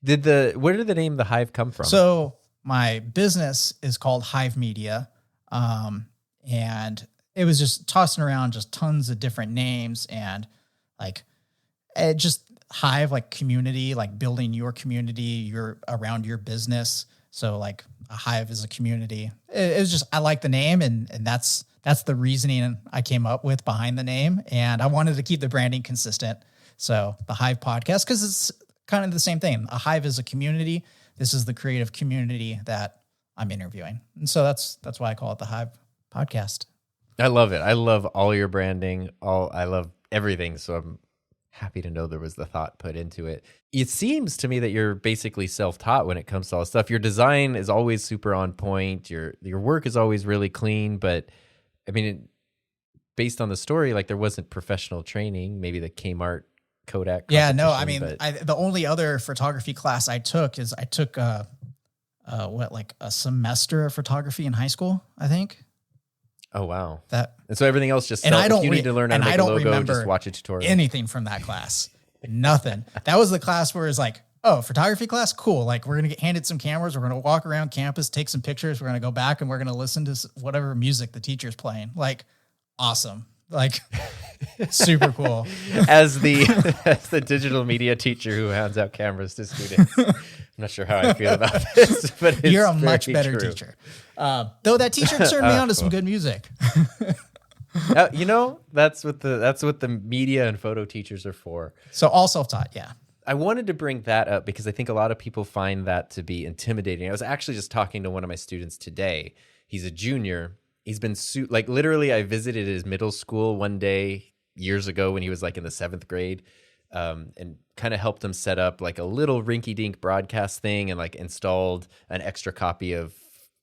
Speaker 1: Where did the name The Hive come from?
Speaker 2: So my business is called Hive Media. And it was just tossing around just tons of different names, and like it just Hive, like community, like building your community, around your business. So like a hive is a community. It was just, I like the name, and that's the reasoning I came up with behind the name. And I wanted to keep the branding consistent. So the Hive Podcast, because it's kind of the same thing. A hive is a community. This is the creative community that I'm interviewing. And so that's why I call it the Hive Podcast.
Speaker 1: I love it. I love all your branding. I love everything. So I'm happy to know there was the thought put into it. It seems to me that you're basically self-taught when it comes to all this stuff. Your design is always super on point. Your work is always really clean. But I mean, based on the story, like there wasn't professional training. Maybe the Kmart Kodak.
Speaker 2: Yeah, no. I mean, the only other photography class I took a semester of photography in high school, I think.
Speaker 1: Oh wow! And so everything else just. If you need to learn how to make a logo, just watch a tutorial.
Speaker 2: Anything from that class, nothing. That was the class where it's like, oh, photography class, cool. Like we're gonna get handed some cameras, we're gonna walk around campus, take some pictures, we're gonna go back and we're gonna listen to whatever music the teacher's playing. Like, awesome. Like, super cool.
Speaker 1: As the digital media teacher who hands out cameras to students. not sure how I feel about this, but it's
Speaker 2: You're a much
Speaker 1: very
Speaker 2: better
Speaker 1: true.
Speaker 2: teacher. Though that teacher turned me on to some good music.
Speaker 1: That's what the media and photo teachers are for.
Speaker 2: So all self-taught, yeah.
Speaker 1: I wanted to bring that up because I think a lot of people find that to be intimidating. I was actually just talking to one of my students today. He's a junior. He's been like literally I visited his middle school one day years ago when he was like in the 7th grade, and kind of helped him set up like a little rinky-dink broadcast thing and like installed an extra copy of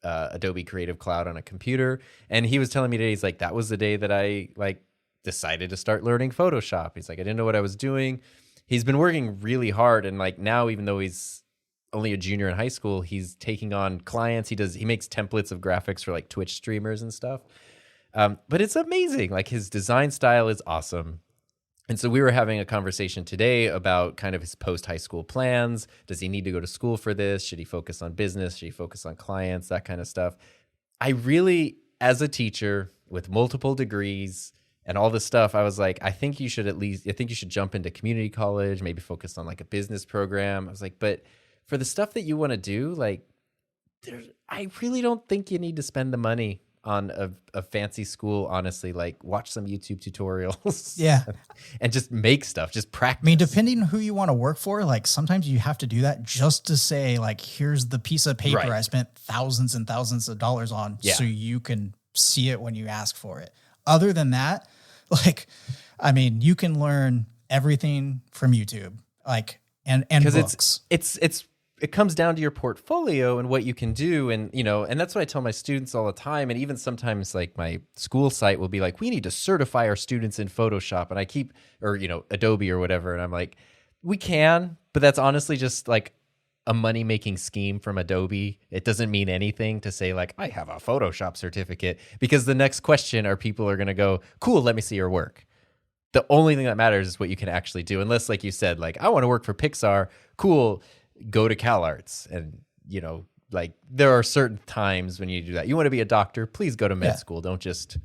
Speaker 1: Adobe Creative Cloud on a computer. And he was telling me today, he's like, that was the day that I like decided to start learning Photoshop. He's like, I didn't know what I was doing. He's been working really hard, and like now, even though he's only a junior in high school, he's taking on clients. He makes templates of graphics for like Twitch streamers and stuff. But it's amazing. Like his design style is awesome. And so we were having a conversation today about kind of his post-high school plans. Does he need to go to school for this? Should he focus on business? Should he focus on clients? That kind of stuff. I really, as a teacher with multiple degrees and all this stuff, I was like, I think you should jump into community college, maybe focus on like a business program. I was like, but for the stuff that you want to do, like, I really don't think you need to spend the money on a fancy school. Honestly, like watch some YouTube tutorials.
Speaker 2: Yeah.
Speaker 1: And just make stuff, just practice.
Speaker 2: I mean, depending on who you want to work for, like sometimes you have to do that just to say like, here's the piece of paper
Speaker 1: Right.
Speaker 2: I spent thousands and thousands of dollars on,
Speaker 1: Yeah.
Speaker 2: so you can see it when you ask for it. Other than that, like, I mean, you can learn everything from YouTube, like, and books.
Speaker 1: It comes down to your portfolio and what you can do. And, and that's what I tell my students all the time. And even sometimes like my school site will be like, we need to certify our students in Photoshop. And or Adobe or whatever. And I'm like, we can, but that's honestly just like a money-making scheme from Adobe. It doesn't mean anything to say like, I have a Photoshop certificate, because the next question are people are going to go, cool, let me see your work. The only thing that matters is what you can actually do. Unless, like you said, like, I want to work for Pixar, cool, go to CalArts. And, like there are certain times when you do that. You want to be a doctor, please go to med school. Don't just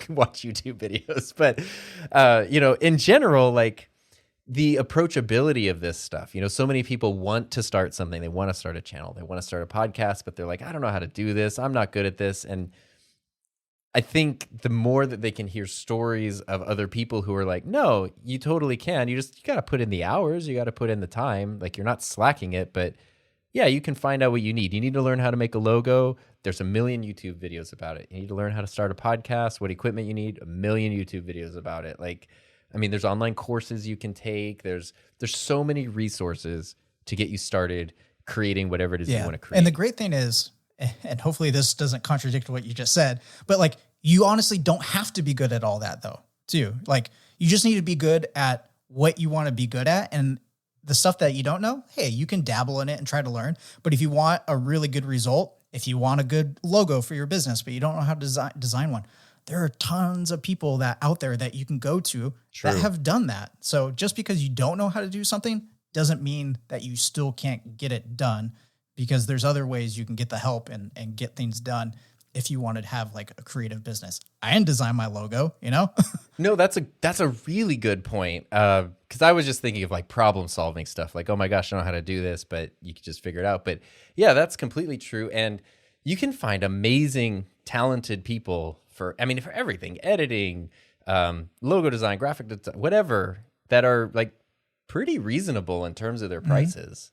Speaker 1: watch YouTube videos. But, in general, like, the approachability of this stuff, so many people want to start something. They want to start a channel. They want to start a podcast, but they're like, I don't know how to do this. I'm not good at this. And I think the more that they can hear stories of other people who are like, no, you totally can. You got to put in the hours. You got to put in the time. Like, you're not slacking it, but yeah, you can find out what you need. You need to learn how to make a logo. There's a million YouTube videos about it. You need to learn how to start a podcast, what equipment you need, a million YouTube videos about it. Like, I mean, there's online courses you can take. There's so many resources to get you started creating whatever it is you want to create.
Speaker 2: And the great thing is, and hopefully this doesn't contradict what you just said, but like, you honestly don't have to be good at all that though, too. Like, you just need to be good at what you want to be good at. And the stuff that you don't know, hey, you can dabble in it and try to learn. But if you want a really good result, if you want a good logo for your business, but you don't know how to design one, there are tons of people out there that you can go to that have done that. So just because you don't know how to do something doesn't mean that you still can't get it done, because there's other ways you can get the help and get things done if you wanted to have like a creative business. I didn't design my logo,
Speaker 1: No, that's a really good point. Because I was just thinking of like problem solving stuff, like, oh my gosh, I don't know how to do this, but you could just figure it out. But yeah, that's completely true. And you can find amazing, talented people for everything, editing, logo design, graphic design, whatever, that are like pretty reasonable in terms of their prices.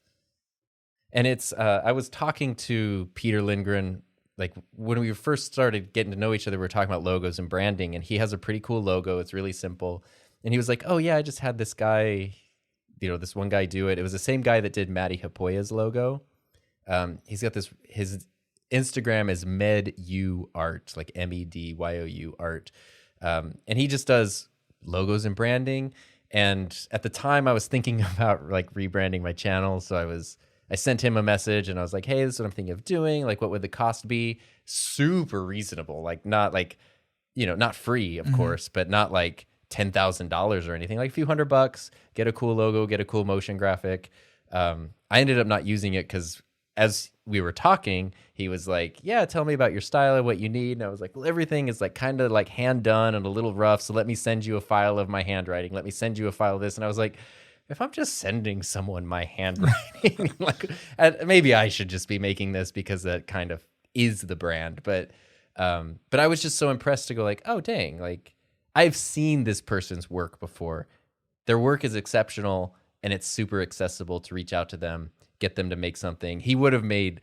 Speaker 1: And it's, I was talking to Peter Lindgren, like when we first started getting to know each other, we were talking about logos and branding, and he has a pretty cool logo. It's really simple. And he was like, oh yeah, I just had this guy, this one guy do it. It was the same guy that did Maddie Hapoya's logo. He's got his Instagram is medu art, like MEDYOU art. And he just does logos and branding. And at the time I was thinking about like rebranding my channel. So I sent him a message and I was like, hey, this is what I'm thinking of doing. Like, what would the cost be? Super reasonable. Like, not like, not free, of course, but not like $10,000 or anything. Like a few $100, get a cool logo, get a cool motion graphic. I ended up not using it because as we were talking, he was like, yeah, tell me about your style and what you need. And I was like, well, everything is like kind of like hand done and a little rough. So let me send you a file of my handwriting. Let me send you a file of this. And I was like, if I'm just sending someone my handwriting, like maybe I should just be making this because that kind of is the brand. But I was just so impressed to go like, oh, dang, like I've seen this person's work before. Their work is exceptional and it's super accessible to reach out to them, get them to make something. He would have made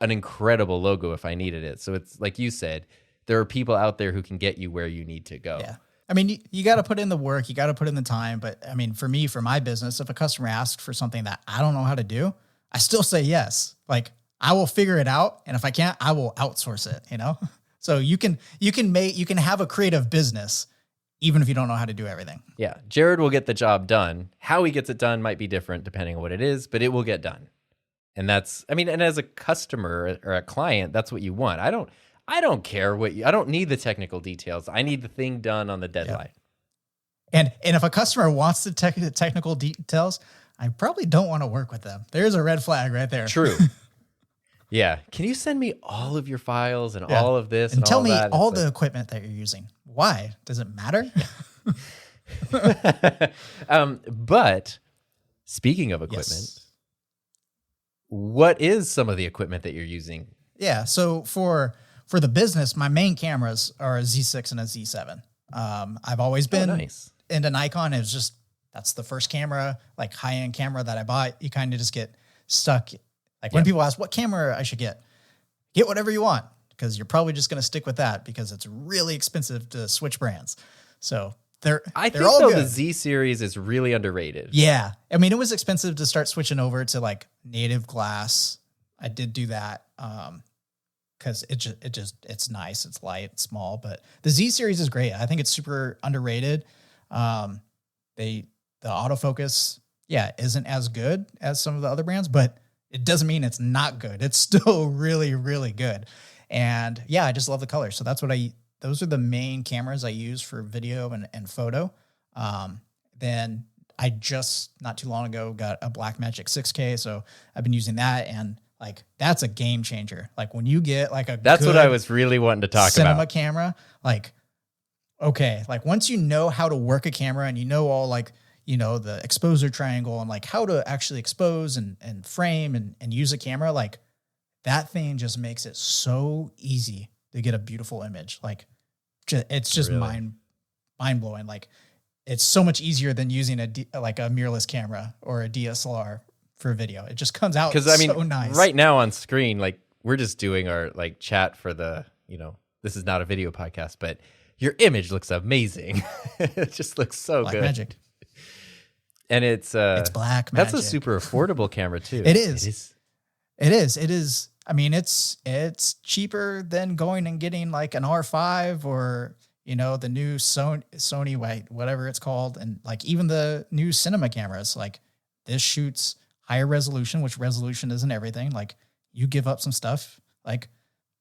Speaker 1: an incredible logo if I needed it. So it's like you said, there are people out there who can get you where you need to go.
Speaker 2: Yeah. I mean, you got to put in the work, you got to put in the time. But I mean, for me, for my business, if a customer asks for something that I don't know how to do, I still say yes. Like I will figure it out. And if I can't, I will outsource it, you know? So you can have a creative business even if you don't know how to do everything.
Speaker 1: Yeah. Jared will get the job done. How he gets it done might be different depending on what it is, but it will get done. And that's, I mean, and as a customer or a client, that's what you want. I don't care I don't need the technical details. I need the thing done on the deadline.
Speaker 2: Yeah. And if a customer wants the technical details, I probably don't want to work with them. There's a red flag right there.
Speaker 1: True. Yeah. Can you send me all of your files and all of this and
Speaker 2: tell
Speaker 1: all
Speaker 2: me
Speaker 1: that?
Speaker 2: all the equipment that you're using? Why? Does it matter?
Speaker 1: But speaking of equipment, what is some of the equipment that you're using?
Speaker 2: Yeah. So for the business, my main cameras are a Z6 and a Z7. I've always been into Nikon. It was just, that's the first camera, like high-end camera that I bought. You kind of just get stuck. Like when people ask what camera I should get whatever you want, because you're probably just going to stick with that because it's really expensive to switch brands. So I think all good.
Speaker 1: The Z series is really underrated.
Speaker 2: Yeah. I mean, it was expensive to start switching over to like native glass. I did do that. Cause it's nice. It's light, it's small, but the Z series is great. I think it's super underrated. The autofocus, isn't as good as some of the other brands, but it doesn't mean it's not good. It's still really, really good. And I just love the color. So that's those are the main cameras I use for video and photo. Then I just not too long ago got a Blackmagic 6K. So I've been using that, and like, that's a game changer. Like when you get like
Speaker 1: that's what I was really wanting to talk about.
Speaker 2: Cinema camera, like, okay. Like once you know how to work a camera and you know all like, you know, the exposure triangle and like how to actually expose and frame and use a camera, like that thing just makes it so easy to get a beautiful image. Like it's just really mind blowing. Like it's so much easier than using like a mirrorless camera or a DSLR for video. It just comes out so nice.
Speaker 1: Right now on screen, like we're just doing our like chat for the, you know, this is not a video podcast, but your image looks amazing. It just looks so good.
Speaker 2: Blackmagic.
Speaker 1: And it's
Speaker 2: Blackmagic.
Speaker 1: That's a super affordable camera too.
Speaker 2: It is. I mean, it's cheaper than going and getting like an R5 or, you know, the new Sony, whatever it's called. And like even the new cinema cameras, like this shoots higher resolution, which resolution isn't everything. Like you give up some stuff like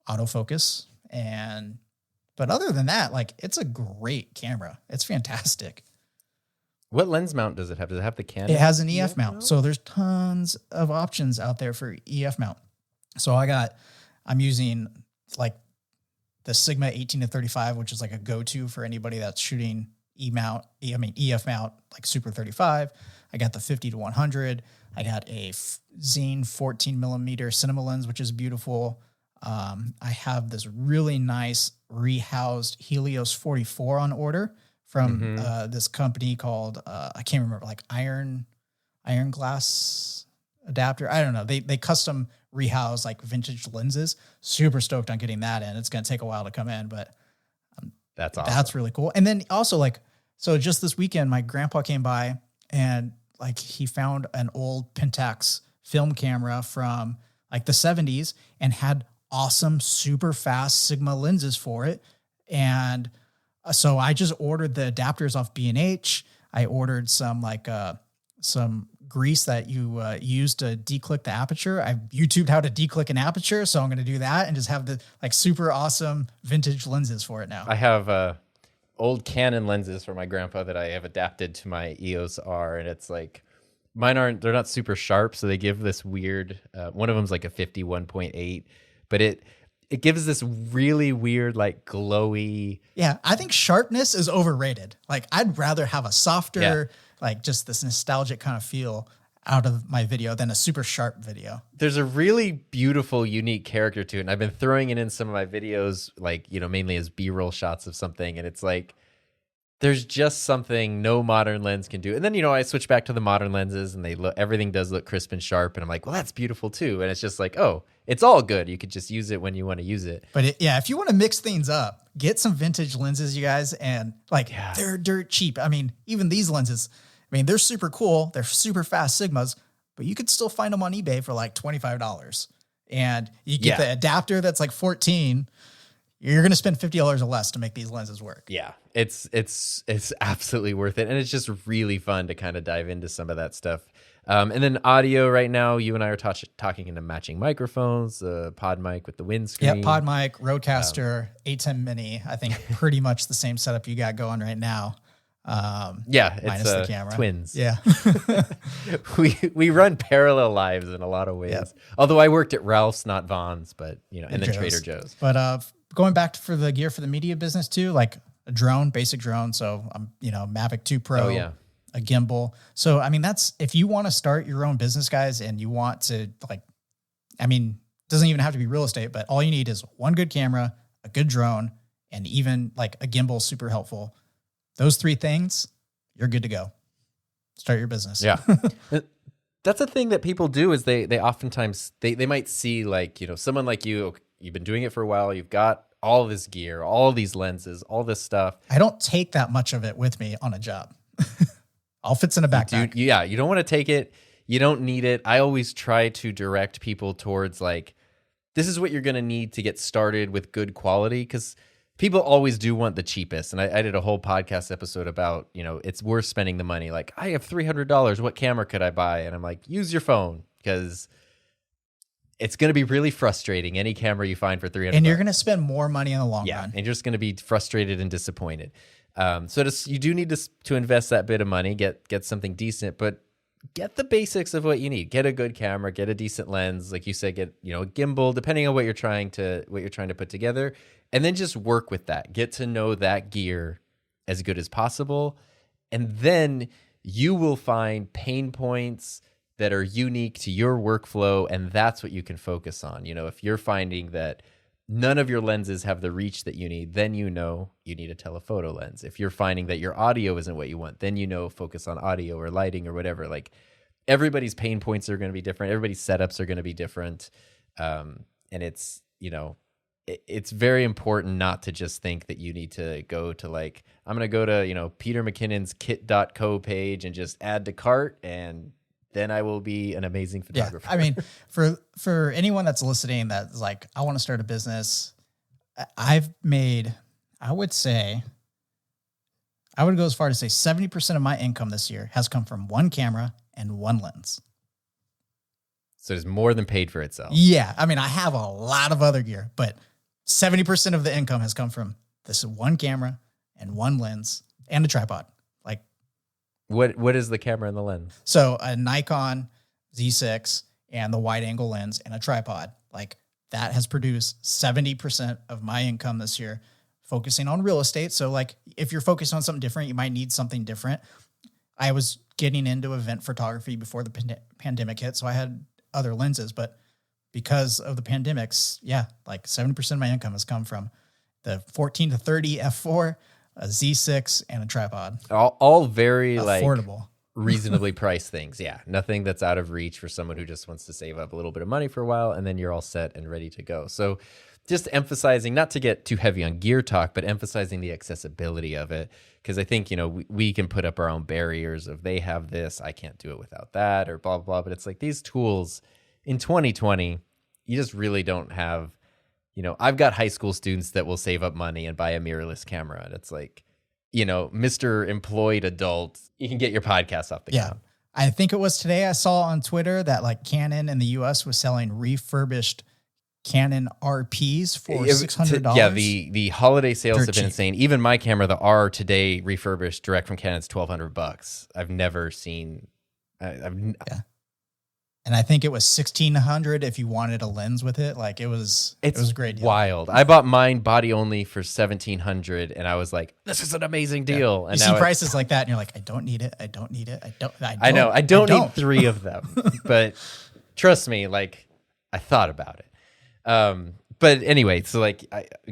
Speaker 2: autofocus but other than that, like it's a great camera. It's fantastic.
Speaker 1: What lens mount does it have? Does it have the Canon?
Speaker 2: It has an EF mount. So there's tons of options out there for EF mount. So I'm using like the Sigma 18-35, which is like a go-to for anybody that's shooting EF mount, like Super 35. I got the 50-100. I got a Zine 14 millimeter cinema lens, which is beautiful. I have this really nice rehoused Helios 44 on order from this company called I can't remember, like Iron Glass Adapter. I don't know. They custom rehouse like vintage lenses. Super stoked on getting that in. It's going to take a while to come in, but
Speaker 1: that's awesome.
Speaker 2: That's really cool. And then also like, so just this weekend, my grandpa came by and like he found an old Pentax film camera from like the 70s and had awesome, super fast Sigma lenses for it. And so I just ordered the adapters off B&H. I ordered some some grease that you use to declick the aperture. I YouTubed how to declick an aperture, so I'm going to do that and just have the like super awesome vintage lenses for it now.
Speaker 1: I have old Canon lenses for my grandpa that I have adapted to my EOS R, and it's like they're not super sharp, so they give this weird. One of them's like a 51.8, but it gives this really weird, like glowy.
Speaker 2: Yeah, I think sharpness is overrated. Like I'd rather have a softer, like just this nostalgic kind of feel out of my video than a super sharp video.
Speaker 1: There's a really beautiful, unique character to it. And I've been throwing it in some of my videos, like, you know, mainly as B-roll shots of something. And it's like, there's just something no modern lens can do. And then, you know, I switch back to the modern lenses and everything does look crisp and sharp. And I'm like, well, that's beautiful too. And it's just like, oh, it's all good. You could just use it when you want to use it.
Speaker 2: But if you want to mix things up, get some vintage lenses, you guys. And like, they're dirt cheap. I mean, even these lenses, I mean, they're super cool. They're super fast Sigmas, but you could still find them on eBay for like $25. And you get the adapter that's like 14. You're going to spend $50 or less to make these lenses work.
Speaker 1: Yeah, it's absolutely worth it. And it's just really fun to kind of dive into some of that stuff. And then audio right now, you and I are talking into matching microphones, pod mic with the windscreen.
Speaker 2: Yeah, pod mic, Rodecaster, A10 Mini. I think pretty much the same setup you got going right now.
Speaker 1: Minus
Speaker 2: the camera.
Speaker 1: Twins.
Speaker 2: Yeah.
Speaker 1: we run parallel lives in a lot of ways. Yep. Although I worked at Ralph's, not Vaughn's, but you know, and then Trader Joe's.
Speaker 2: But going back for the gear for the media business too, like a drone, basic drone. So Mavic 2 Pro, a gimbal. So I mean, that's if you want to start your own business, guys, and you want to doesn't even have to be real estate, but all you need is one good camera, a good drone, and even like a gimbal, super helpful. Those 3 things, you're good to go. Start your business.
Speaker 1: Yeah. That's a thing that people do is they oftentimes, they might see like, you know, someone like you, you've been doing it for a while. You've got all this gear, all these lenses, all this stuff.
Speaker 2: I don't take that much of it with me on a job. All fits in a backpack.
Speaker 1: You don't want to take it. You don't need it. I always try to direct people towards like, this is what you're going to need to get started with good quality. Because people always do want the cheapest. And I did a whole podcast episode about, you know, it's worth spending the money. Like, I have $300. What camera could I buy? And I'm like, use your phone, because it's going to be really frustrating, any camera you find for $300.
Speaker 2: And you're going to spend more money in the long run.
Speaker 1: And you're just going to be frustrated and disappointed. You do need to invest that bit of money, get something decent, but get the basics of what you need. Get a good camera, get a decent lens. Like you said, get, you know, a gimbal, depending on what you're trying to put together. And then just work with that. Get to know that gear as good as possible. And then you will find pain points that are unique to your workflow. And that's what you can focus on. You know, if you're finding that none of your lenses have the reach that you need, then you know you need a telephoto lens. If you're finding that your audio isn't what you want, then you know focus on audio or lighting or whatever. Like, everybody's pain points are going to be different. Everybody's setups are going to be different. And it's, you know, it's very important not to just think that you need to go to like, I'm going to go to, you know, Peter McKinnon's kit.co page and just add to cart, and then I will be an amazing photographer.
Speaker 2: Yeah. I mean, for anyone that's listening that's like, I want to start a business, I would go as far to say 70% of my income this year has come from one camera and one lens.
Speaker 1: So it's more than paid for itself.
Speaker 2: Yeah. I mean, I have a lot of other gear, but 70% of the income has come from this one camera and one lens and a tripod. Like,
Speaker 1: what is the camera and the lens?
Speaker 2: So a Nikon Z6 and the wide angle lens and a tripod, like that has produced 70% of my income this year, focusing on real estate. So like, if you're focused on something different, you might need something different. I was getting into event photography before the pandemic hit, so I had other lenses, but because of the pandemics, like 70% of my income has come from the 14 to 30 f4, a Z6, and a tripod.
Speaker 1: All very
Speaker 2: affordable,
Speaker 1: like reasonably priced things. Yeah, nothing that's out of reach for someone who just wants to save up a little bit of money for a while, and then you're all set and ready to go. So just emphasizing, not to get too heavy on gear talk, but emphasizing the accessibility of it. Because I think, you know, we can put up our own barriers of they have this, I can't do it without that, or blah, blah, blah. But it's like these tools in 2020, you just really don't have, you know, I've got high school students that will save up money and buy a mirrorless camera. And it's like, you know, Mr. Employed Adult, you can get your podcast off the ground.
Speaker 2: I think it was today I saw on Twitter that like Canon in the US was selling refurbished Canon RPs for $600.
Speaker 1: Yeah, the holiday sales have been insane. Even my camera, the R today refurbished direct from Canon, is $1,200. I've never seen.
Speaker 2: And And I think it was $1,600 if you wanted a lens with it. Like it was a great deal.
Speaker 1: Wild. I bought mine body only for $1,700, and I was like, "This is an amazing deal."
Speaker 2: Yeah.
Speaker 1: And
Speaker 2: you
Speaker 1: now
Speaker 2: see prices like that, and you're like, "I don't need it. I don't need it.
Speaker 1: I know. I don't need 3 of them." But trust me, like I thought about it. But anyway, so like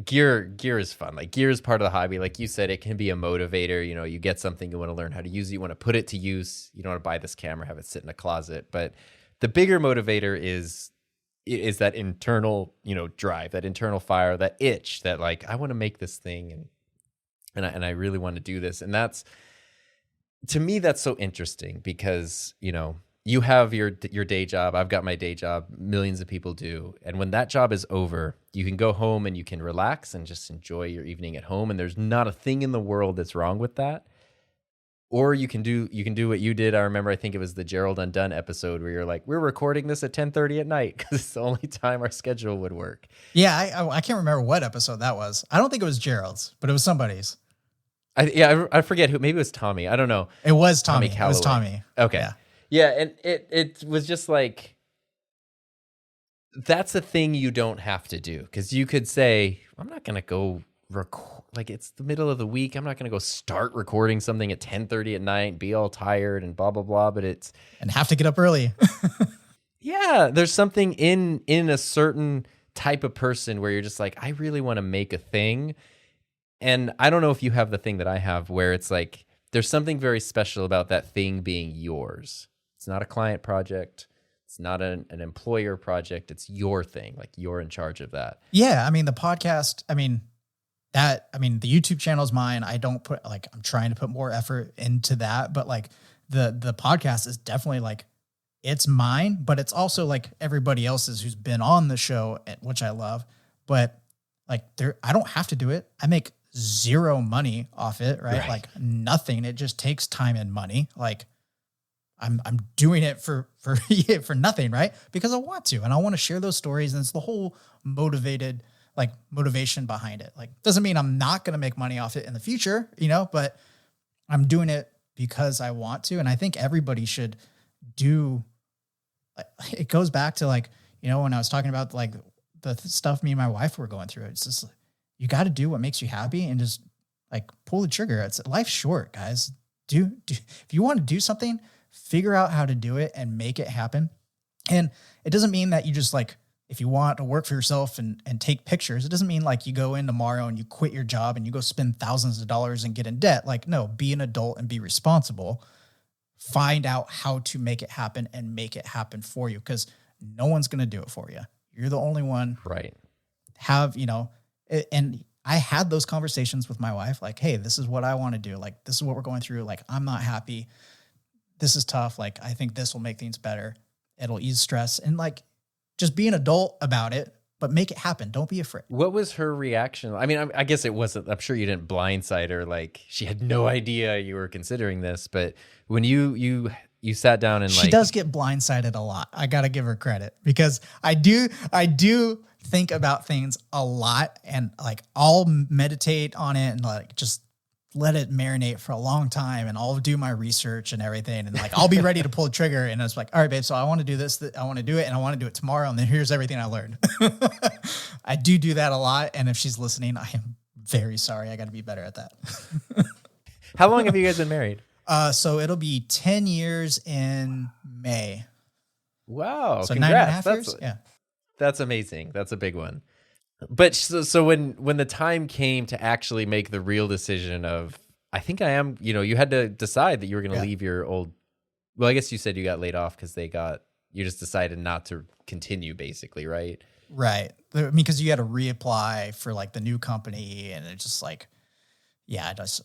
Speaker 1: gear is fun. Like gear is part of the hobby. Like you said, it can be a motivator. You know, you get something, you want to learn how to use it, you want to put it to use. You don't want to buy this camera, have it sit in a closet, but the bigger motivator is that internal, drive, that internal fire, that itch that like, I want to make this thing and I really want to do this. And to me, that's so interesting because, you have your day job. I've got my day job. Millions of people do. And when that job is over, you can go home and you can relax and just enjoy your evening at home. And there's not a thing in the world that's wrong with that. Or you can do what you did. I remember, I think it was the Gerald Undone episode where you're like, we're recording this at 10:30 at night because it's the only time our schedule would work.
Speaker 2: Yeah, I can't remember what episode that was. I don't think it was Gerald's, but it was somebody's.
Speaker 1: I forget who. Maybe it was Tommy. I don't know.
Speaker 2: It was Tommy.
Speaker 1: Calloway.
Speaker 2: It was Tommy.
Speaker 1: Okay. Yeah, and it was just like, that's a thing you don't have to do because you could say, I'm not going to go record, like it's the middle of the week. I'm not going to go start recording something at 10:30 at night, be all tired and blah, blah, blah. But
Speaker 2: and have to get up early.
Speaker 1: Yeah. There's something in a certain type of person where you're just like, I really want to make a thing. And I don't know if you have the thing that I have where it's like, there's something very special about that thing being yours. It's not a client project. It's not an employer project. It's your thing. Like you're in charge of that.
Speaker 2: Yeah. I mean, the podcast, the YouTube channel is mine. I don't put I'm trying to put more effort into that, but like the podcast is definitely like, it's mine, but it's also like everybody else's who's been on the show, which I love, but like I don't have to do it. I make zero money off it, right? Like nothing. It just takes time and money. Like I'm doing it for nothing, right? Because I want to, and I want to share those stories. And it's the whole motivation behind it. Like, doesn't mean I'm not going to make money off it in the future, but I'm doing it because I want to. And I think everybody should do, it goes back to when I was talking about like the stuff me and my wife were going through, it's just like, you got to do what makes you happy and just like pull the trigger. Life's short, guys. Do if you want to do something, figure out how to do it and make it happen. And it doesn't mean that you just like, if you want to work for yourself and take pictures, it doesn't mean like you go in tomorrow and you quit your job and you go spend thousands of dollars and get in debt. Like, no, be an adult and be responsible. Find out how to make it happen and make it happen for you, because no one's going to do it for you. You're the only one.
Speaker 1: Right.
Speaker 2: And I had those conversations with my wife, like, hey, this is what I want to do. Like, this is what we're going through. Like, I'm not happy. This is tough. Like, I think this will make things better. It'll ease stress. And like, just be an adult about it, but make it happen. Don't be afraid.
Speaker 1: What was her reaction? I mean, I guess it wasn't, I'm sure you didn't blindside her. Like she had no idea you were considering this, but when you sat down and
Speaker 2: she does get blindsided a lot. I got to give her credit because I do think about things a lot, and like I'll meditate on it and like just let it marinate for a long time, and I'll do my research and everything, and like I'll be ready to pull the trigger, and it's like, all right, babe, so I want to do this, I want to do it, and I want to do it tomorrow, and then here's everything I learned. I do that a lot, and if she's listening, I am very sorry. I got to be better at that.
Speaker 1: How long have you guys been married?
Speaker 2: So it'll be 10 years in May.
Speaker 1: Wow.
Speaker 2: So
Speaker 1: congrats.
Speaker 2: 9.5 years? Yeah.
Speaker 1: That's amazing. That's a big one. But so when the time came to actually make the real decision of, I think I am, you had to decide that you were going to leave your old, well, I guess you said you got laid off because you just decided not to continue basically, right?
Speaker 2: Right. I mean, because you had to reapply for like the new company, and it's just like, I just,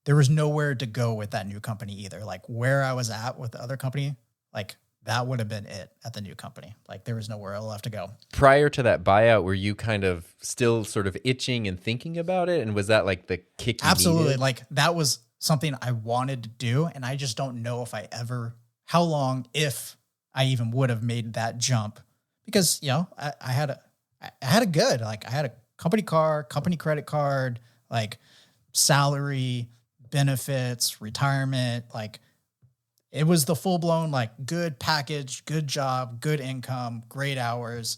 Speaker 2: there was nowhere to go with that new company either. Like where I was at with the other company, like that would have been it at the new company. Like there was nowhere left to go.
Speaker 1: Prior to that buyout, were you kind of still sort of itching and thinking about it? And was that like the kick you
Speaker 2: Absolutely.
Speaker 1: needed?
Speaker 2: Like that was something I wanted to do. And I just don't know how long, if I even would have made that jump, because, I had a company car, company credit card, like salary, benefits, retirement, like it was the full blown, like, good package, good job, good income, great hours,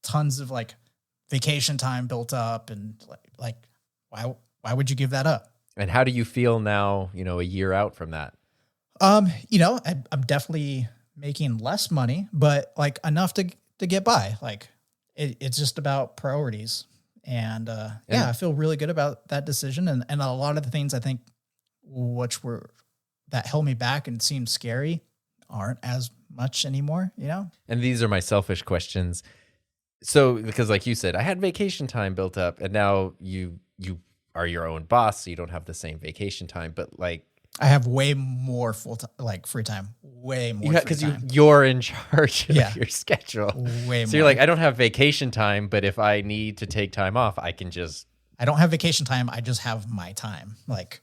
Speaker 2: tons of like vacation time built up, and like why would you give that up?
Speaker 1: And how do you feel now, a year out from that?
Speaker 2: I'm definitely making less money, but like enough to get by. Like it's just about priorities. And I feel really good about that decision. And a lot of the things I think that held me back and seemed scary aren't as much anymore,
Speaker 1: And these are my selfish questions. So, because like you said, I had vacation time built up, and now you are your own boss, so you don't have the same vacation time, but like,
Speaker 2: I have way more free time, way more
Speaker 1: because you're in charge of your schedule.
Speaker 2: Way more.
Speaker 1: So you're like, I don't have vacation time, but if I need to take time off, I
Speaker 2: don't have vacation time. I just have my time. Like,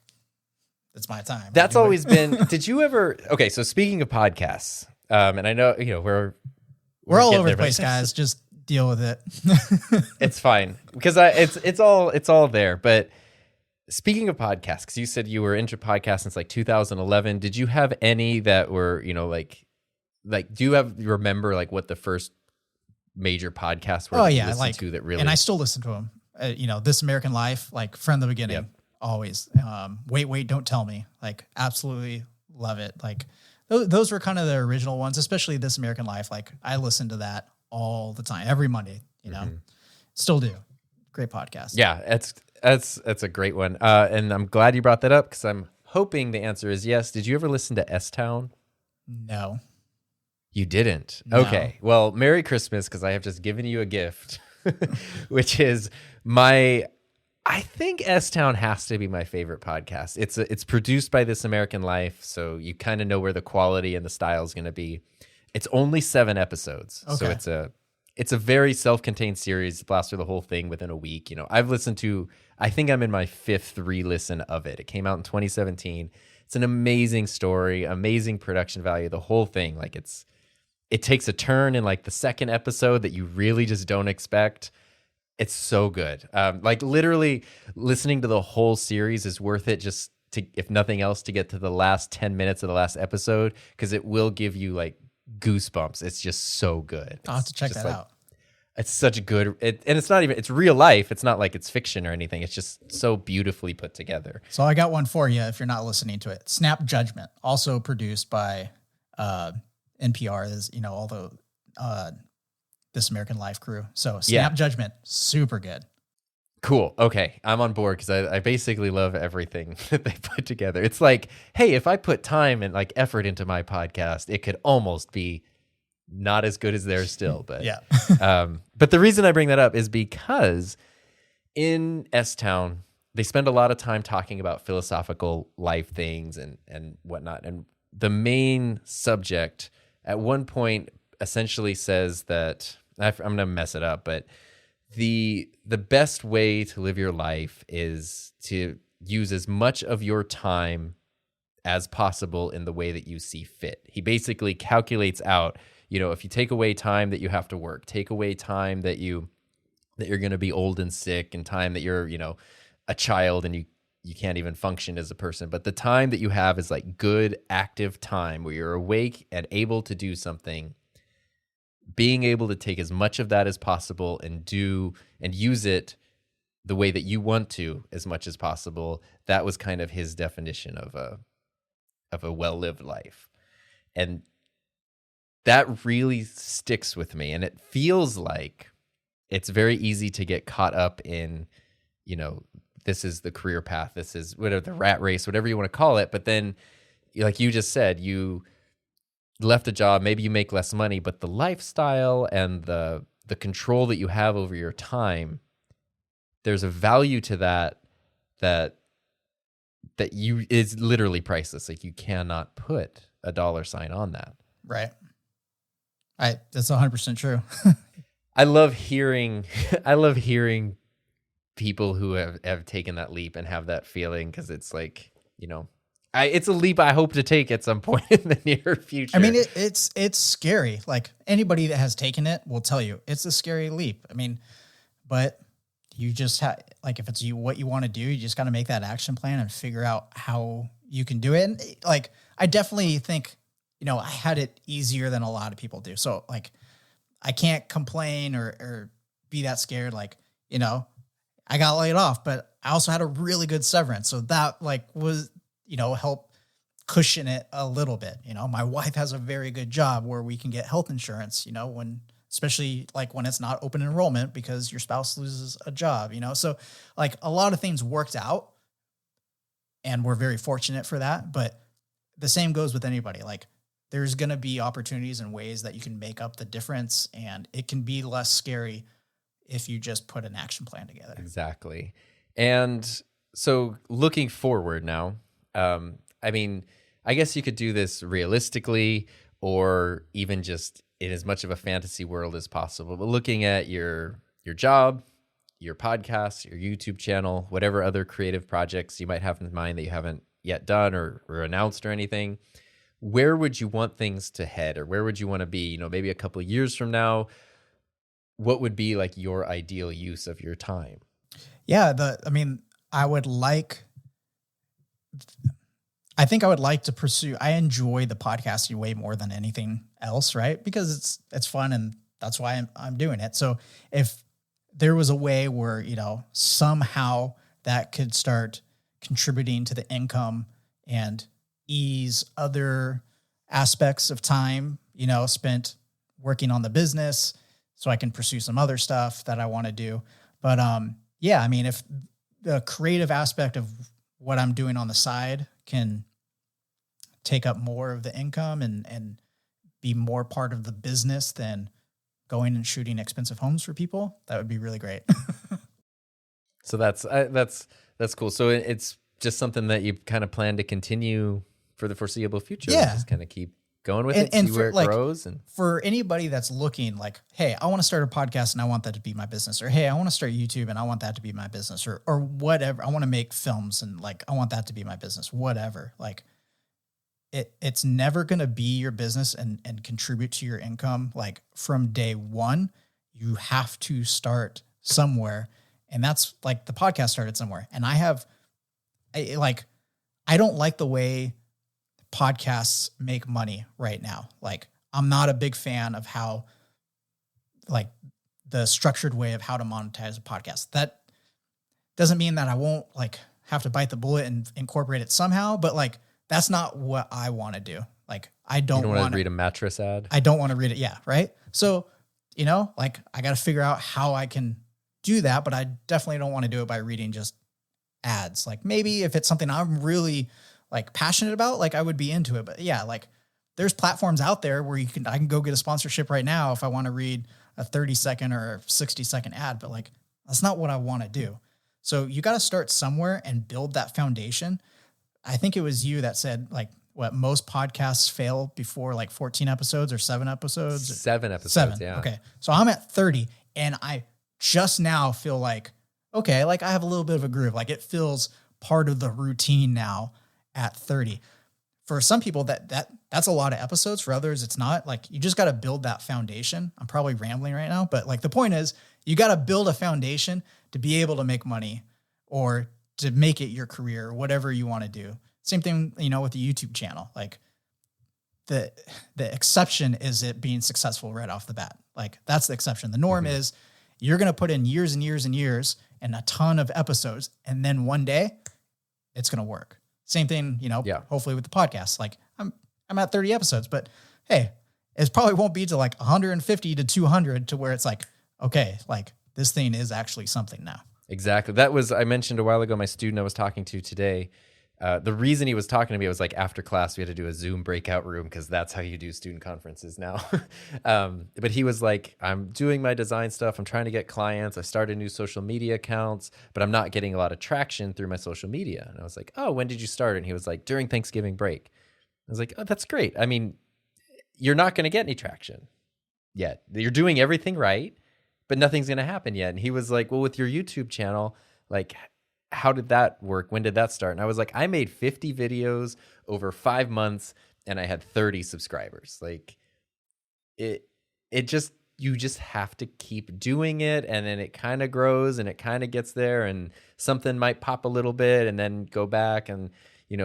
Speaker 2: it's my time.
Speaker 1: That's always been, did you ever, okay. So speaking of podcasts, and I know, we're
Speaker 2: all over the place, guys. Just deal with it.
Speaker 1: It's fine because it's all there. But speaking of podcasts, because you said you were into podcasts since like 2011, did you have any that were, like, do you remember like what the first major podcasts were?
Speaker 2: Oh yeah,
Speaker 1: to that really,
Speaker 2: and I still listen to them. This American Life, like from the beginning,
Speaker 1: Yep.
Speaker 2: always. Wait, don't tell me. Like, absolutely love it. Like those were kind of the original ones, especially This American Life. Like I listened to that all the time, every Monday. Still do. Great podcast.
Speaker 1: Yeah, that's a great one. And I'm glad you brought that up because I'm hoping the answer is yes. Did you ever listen to S-Town?
Speaker 2: No.
Speaker 1: You didn't?
Speaker 2: No.
Speaker 1: Okay. Well, Merry Christmas, because I have just given you a gift, which is I think S-Town has to be my favorite podcast. It's produced by This American Life, so you kind of know where the quality and the style is going to be. It's only 7 episodes,
Speaker 2: okay.
Speaker 1: So it's a very self-contained series. It lasts through the whole thing within a week. I've listened to, I think I'm in my 5th re-listen of it. It came out in 2017. It's an amazing story, amazing production value, the whole thing. Like it takes a turn in like the 2nd episode that you really just don't expect. It's so good. Like literally listening to the whole series is worth it just to, if nothing else, to get to the last 10 minutes of the last episode, because it will give you like goosebumps. It's just so good.
Speaker 2: I'll have to check that out.
Speaker 1: It's such a good, and it's not even, it's real life. It's not like it's fiction or anything. It's just so beautifully put together.
Speaker 2: So I got one for you if you're not listening to it. Snap Judgment, also produced by NPR, is, all the This American Life crew. So Snap Judgment, super good.
Speaker 1: Cool. Okay. I'm on board because I basically love everything that they put together. It's like, hey, if I put time and like effort into my podcast, it could almost be not as good as theirs still. But
Speaker 2: yeah.
Speaker 1: But the reason I bring that up is because in S-Town, they spend a lot of time talking about philosophical life things and whatnot. And the main subject at one point essentially says that, I'm going to mess it up, but the best way to live your life is to use as much of your time as possible in the way that you see fit. He basically calculates out, if you take away time that you have to work, take away time that you're going to be old and sick, and time that you're, a child and you can't even function as a person, but the time that you have is like good active time where you're awake and able to do something. Being able to take as much of that as possible and use it the way that you want to as much as possible. That was kind of his definition of a well-lived life. And that really sticks with me. And it feels like it's very easy to get caught up in, this is the career path, this is whatever, the rat race, whatever you want to call it. But then, like you just said, you left a job, maybe you make less money, but the lifestyle and the control that you have over your time, there's a value to that is literally priceless. Like you cannot put a dollar sign on that.
Speaker 2: Right. That's 100% true.
Speaker 1: I love hearing people who have taken that leap and have that feeling, because it's like, it's a leap I hope to take at some point in the near future.
Speaker 2: I mean, it's scary. Like anybody that has taken it will tell you it's a scary leap. I mean, but you just have, like, if it's what you want to do, you just got to make that action plan and figure out how you can do it. And like, I definitely think, I had it easier than a lot of people do. So like, I can't complain or be that scared. Like, I got laid off, but I also had a really good severance. So that like was, help cushion it a little bit. My wife has a very good job where we can get health insurance, especially like when it's not open enrollment because your spouse loses a job, so like a lot of things worked out and we're very fortunate for that. But the same goes with anybody. Like there's going to be opportunities and ways that you can make up the difference, and it can be less scary if you just put an action plan together.
Speaker 1: Exactly. And so looking forward now, I mean, I guess you could do this realistically or even just in as much of a fantasy world as possible. But looking at your job, your podcast, your YouTube channel, whatever other creative projects you might have in mind that you haven't yet done or announced or anything, where would you want things to head, or where would you want to be, maybe a couple of years from now? What would be like your ideal use of your time?
Speaker 2: Yeah. I think I would like to pursue, I enjoy the podcasting way more than anything else, right? Because it's fun and that's why I'm doing it. So if there was a way where, somehow that could start contributing to the income and ease other aspects of time, spent working on the business so I can pursue some other stuff that I want to do. But if the creative aspect of what I'm doing on the side can take up more of the income and be more part of the business than going and shooting expensive homes for people, that would be really great.
Speaker 1: So that's cool. So it's just something that you kind of plan to continue for the foreseeable future.
Speaker 2: Yeah.
Speaker 1: Just kind of keep going with it, see where it grows. And
Speaker 2: for anybody that's looking like, hey, I want to start a podcast and I want that to be my business, or hey, I want to start YouTube and I want that to be my business, or whatever. I want to make films and like, I want that to be my business, whatever. Like it's never going to be your business and contribute to your income. Like from day one, you have to start somewhere. And that's like the podcast started somewhere. And I don't like the way podcasts make money right now. Like I'm not a big fan of how like the structured way of how to monetize a podcast. That doesn't mean that I won't like have to bite the bullet and incorporate it somehow, but like that's not what I want to do. Like I don't want
Speaker 1: to read a mattress ad.
Speaker 2: I don't want to read it. Yeah. Right. So, like I got to figure out how I can do that, but I definitely don't want to do it by reading just ads. Like maybe if it's something I'm really like passionate about, like I would be into it. But yeah, like there's platforms out there where I can go get a sponsorship right now if I want to read a 30-second or 60-second ad, but like that's not what I want to do. So you got to start somewhere and build that foundation. I think it was you that said like what most podcasts fail before like 14 episodes or 7 episodes.
Speaker 1: 7 episodes.
Speaker 2: 7.
Speaker 1: Yeah.
Speaker 2: Okay. So I'm at 30 and I just now feel like, okay, like I have a little bit of a groove. Like it feels part of the routine now at 30. For some people that's a lot of episodes. For others, it's not. Like you just got to build that foundation. I'm probably rambling right now, but like the point is you got to build a foundation to be able to make money or to make it your career or whatever you want to do. Same thing, with the YouTube channel. Like the exception is it being successful right off the bat. Like that's the exception. The norm is you're going to put in years and years and years and a ton of episodes. And then one day it's going to work. Same thing, hopefully with the podcast. Like I'm at 30 episodes, but hey, it probably won't be to like 150 to 200 to where it's like, okay, like this thing is actually something now.
Speaker 1: Exactly. I mentioned a while ago, my student I was talking to today, the reason he was talking to me was like after class, we had to do a Zoom breakout room because that's how you do student conferences now. But he was like, I'm doing my design stuff. I'm trying to get clients. I started new social media accounts, but I'm not getting a lot of traction through my social media. And I was like, oh, when did you start? And he was like, during Thanksgiving break. I was like, oh, that's great. I mean, you're not going to get any traction yet. You're doing everything right, but nothing's going to happen yet. And he was like, well, with your YouTube channel, like, how did that work? When did that start? And I was like, I made 50 videos over 5 months and I had 30 subscribers. Like you just have to keep doing it. And then it kind of grows and it kind of gets there and something might pop a little bit and then go back. And,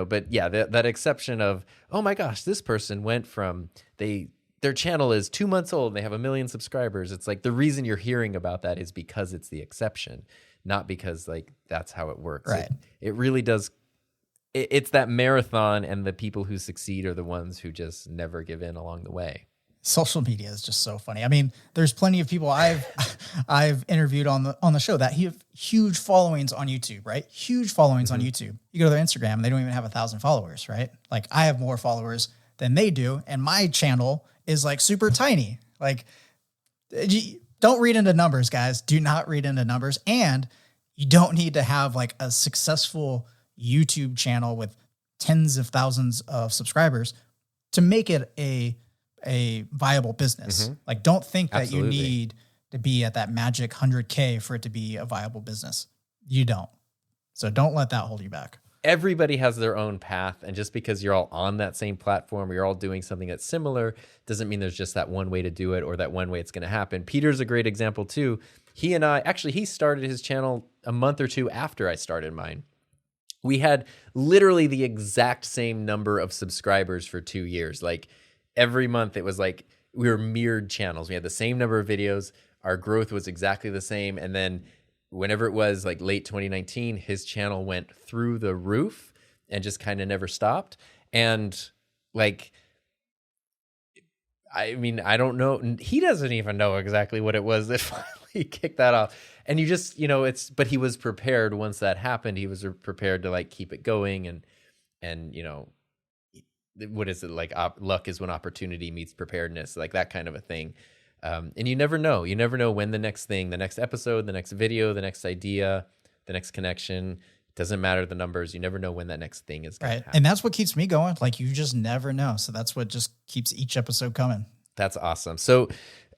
Speaker 1: but yeah, that exception of, oh my gosh, this person went from their channel is 2 months old and they have 1 million subscribers. It's like the reason you're hearing about that is because it's the exception, not because like that's how it works.
Speaker 2: Right.
Speaker 1: It really does. It's that marathon, and the people who succeed are the ones who just never give in along the way.
Speaker 2: Social media is just so funny. I mean, there's plenty of people I've interviewed on the show that have huge followings on YouTube, right? Huge followings on YouTube. You go to their Instagram and they don't even have 1,000 followers, right? Like I have more followers than they do, and my channel is like super tiny. Like, don't read into numbers, guys. Do not read into numbers. And you don't need to have like a successful YouTube channel with tens of thousands of subscribers to make it a viable business. Like, don't think that you need to be at that magic 100K for it to be a viable business. You don't. So don't let that hold you back.
Speaker 1: Everybody has their own path, and just because you're all on that same platform or you're all doing something that's similar doesn't mean there's just that one way to do it or that one way it's going to happen. Peter's a great example too. He and I, actually, he started his channel a month or two after I started mine. We had literally the exact same number of subscribers for 2 years. Like every month it was like we were mirrored channels. We had the same number of videos. Our growth was exactly the same. And then whenever it was like late 2019, his channel went through the roof and just kind of never stopped. And like, I mean, I don't know. He doesn't even know exactly what it was that finally kicked that off. And you just, but he was prepared once that happened. He was prepared to like keep it going. And what is it? Like luck is when opportunity meets preparedness, like that kind of a thing. And you never know. You never know when the next thing, the next episode, the next video, the next idea, the next connection, doesn't matter the numbers. You never know when that next thing is going to happen.
Speaker 2: And that's what keeps me going. Like you just never know. So that's what just keeps each episode coming.
Speaker 1: That's awesome. So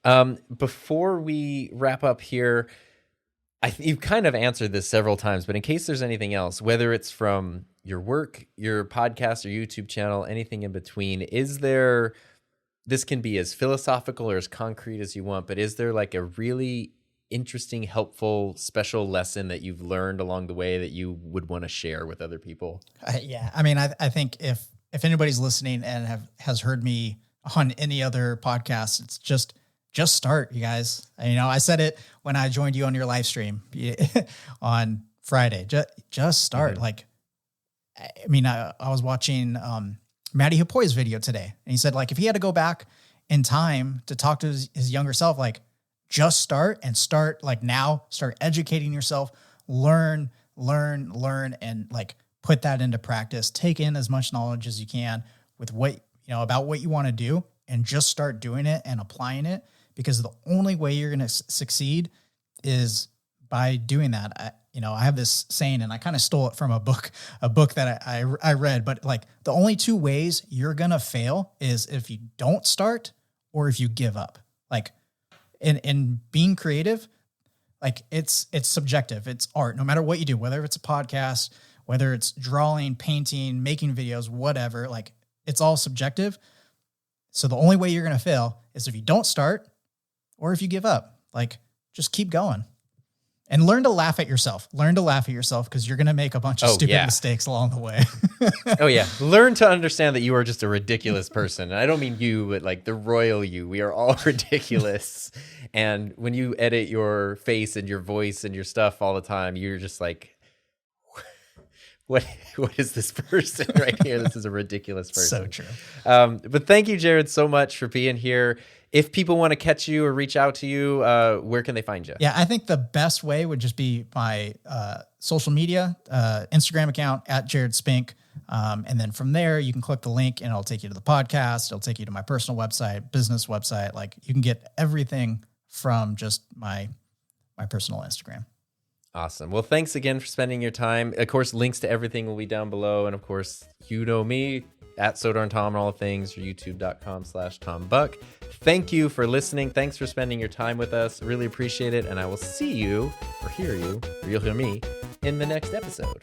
Speaker 1: before we wrap up here, you've kind of answered this several times, but in case there's anything else, whether it's from your work, your podcast or YouTube channel, anything in between, this can be as philosophical or as concrete as you want, but is there like a really interesting, helpful, special lesson that you've learned along the way that you would want to share with other people?
Speaker 2: Yeah. I mean, I think if anybody's listening and has heard me on any other podcast, it's just start, you guys. I said it when I joined you on your live stream on Friday. Just start. Like, I mean, I was watching Matty Hapoy's video today, and he said, like, if he had to go back in time to talk to his younger self, like, just start like now, start educating yourself, learn, and like put that into practice. Take in as much knowledge as you can with what, about what you want to do, and just start doing it and applying it, because the only way you're going to succeed is by doing that. I have this saying, and I kind of stole it from a book that I read, but like the only two ways you're going to fail is if you don't start or if you give up. Like in being creative, like it's subjective. It's art, no matter what you do, whether it's a podcast, whether it's drawing, painting, making videos, whatever, like it's all subjective. So the only way you're going to fail is if you don't start or if you give up. Like, just keep going. And learn to laugh at yourself. Because you're going to make a bunch of stupid mistakes along the way.
Speaker 1: Oh, yeah. Learn to understand that you are just a ridiculous person. And I don't mean you, but like the royal you. We are all ridiculous. And when you edit your face and your voice and your stuff all the time, you're just like, what is this person right here? This is a ridiculous person.
Speaker 2: So true.
Speaker 1: But thank you, Jared, so much for being here. If people want to catch you or reach out to you, where can they find you?
Speaker 2: Yeah, I think the best way would just be my social media, Instagram account @JaredSpink. And then from there, you can click the link and it'll take you to the podcast. It'll take you to my personal website, business website. Like, you can get everything from just my personal Instagram.
Speaker 1: Awesome. Well, thanks again for spending your time. Of course, links to everything will be down below. And of course, you know me, @SodarnTom and all the things, or youtube.com/TomBuck. Thank you for listening. Thanks for spending your time with us. Really appreciate it. And I will see you, or hear you, or you'll hear me, in the next episode.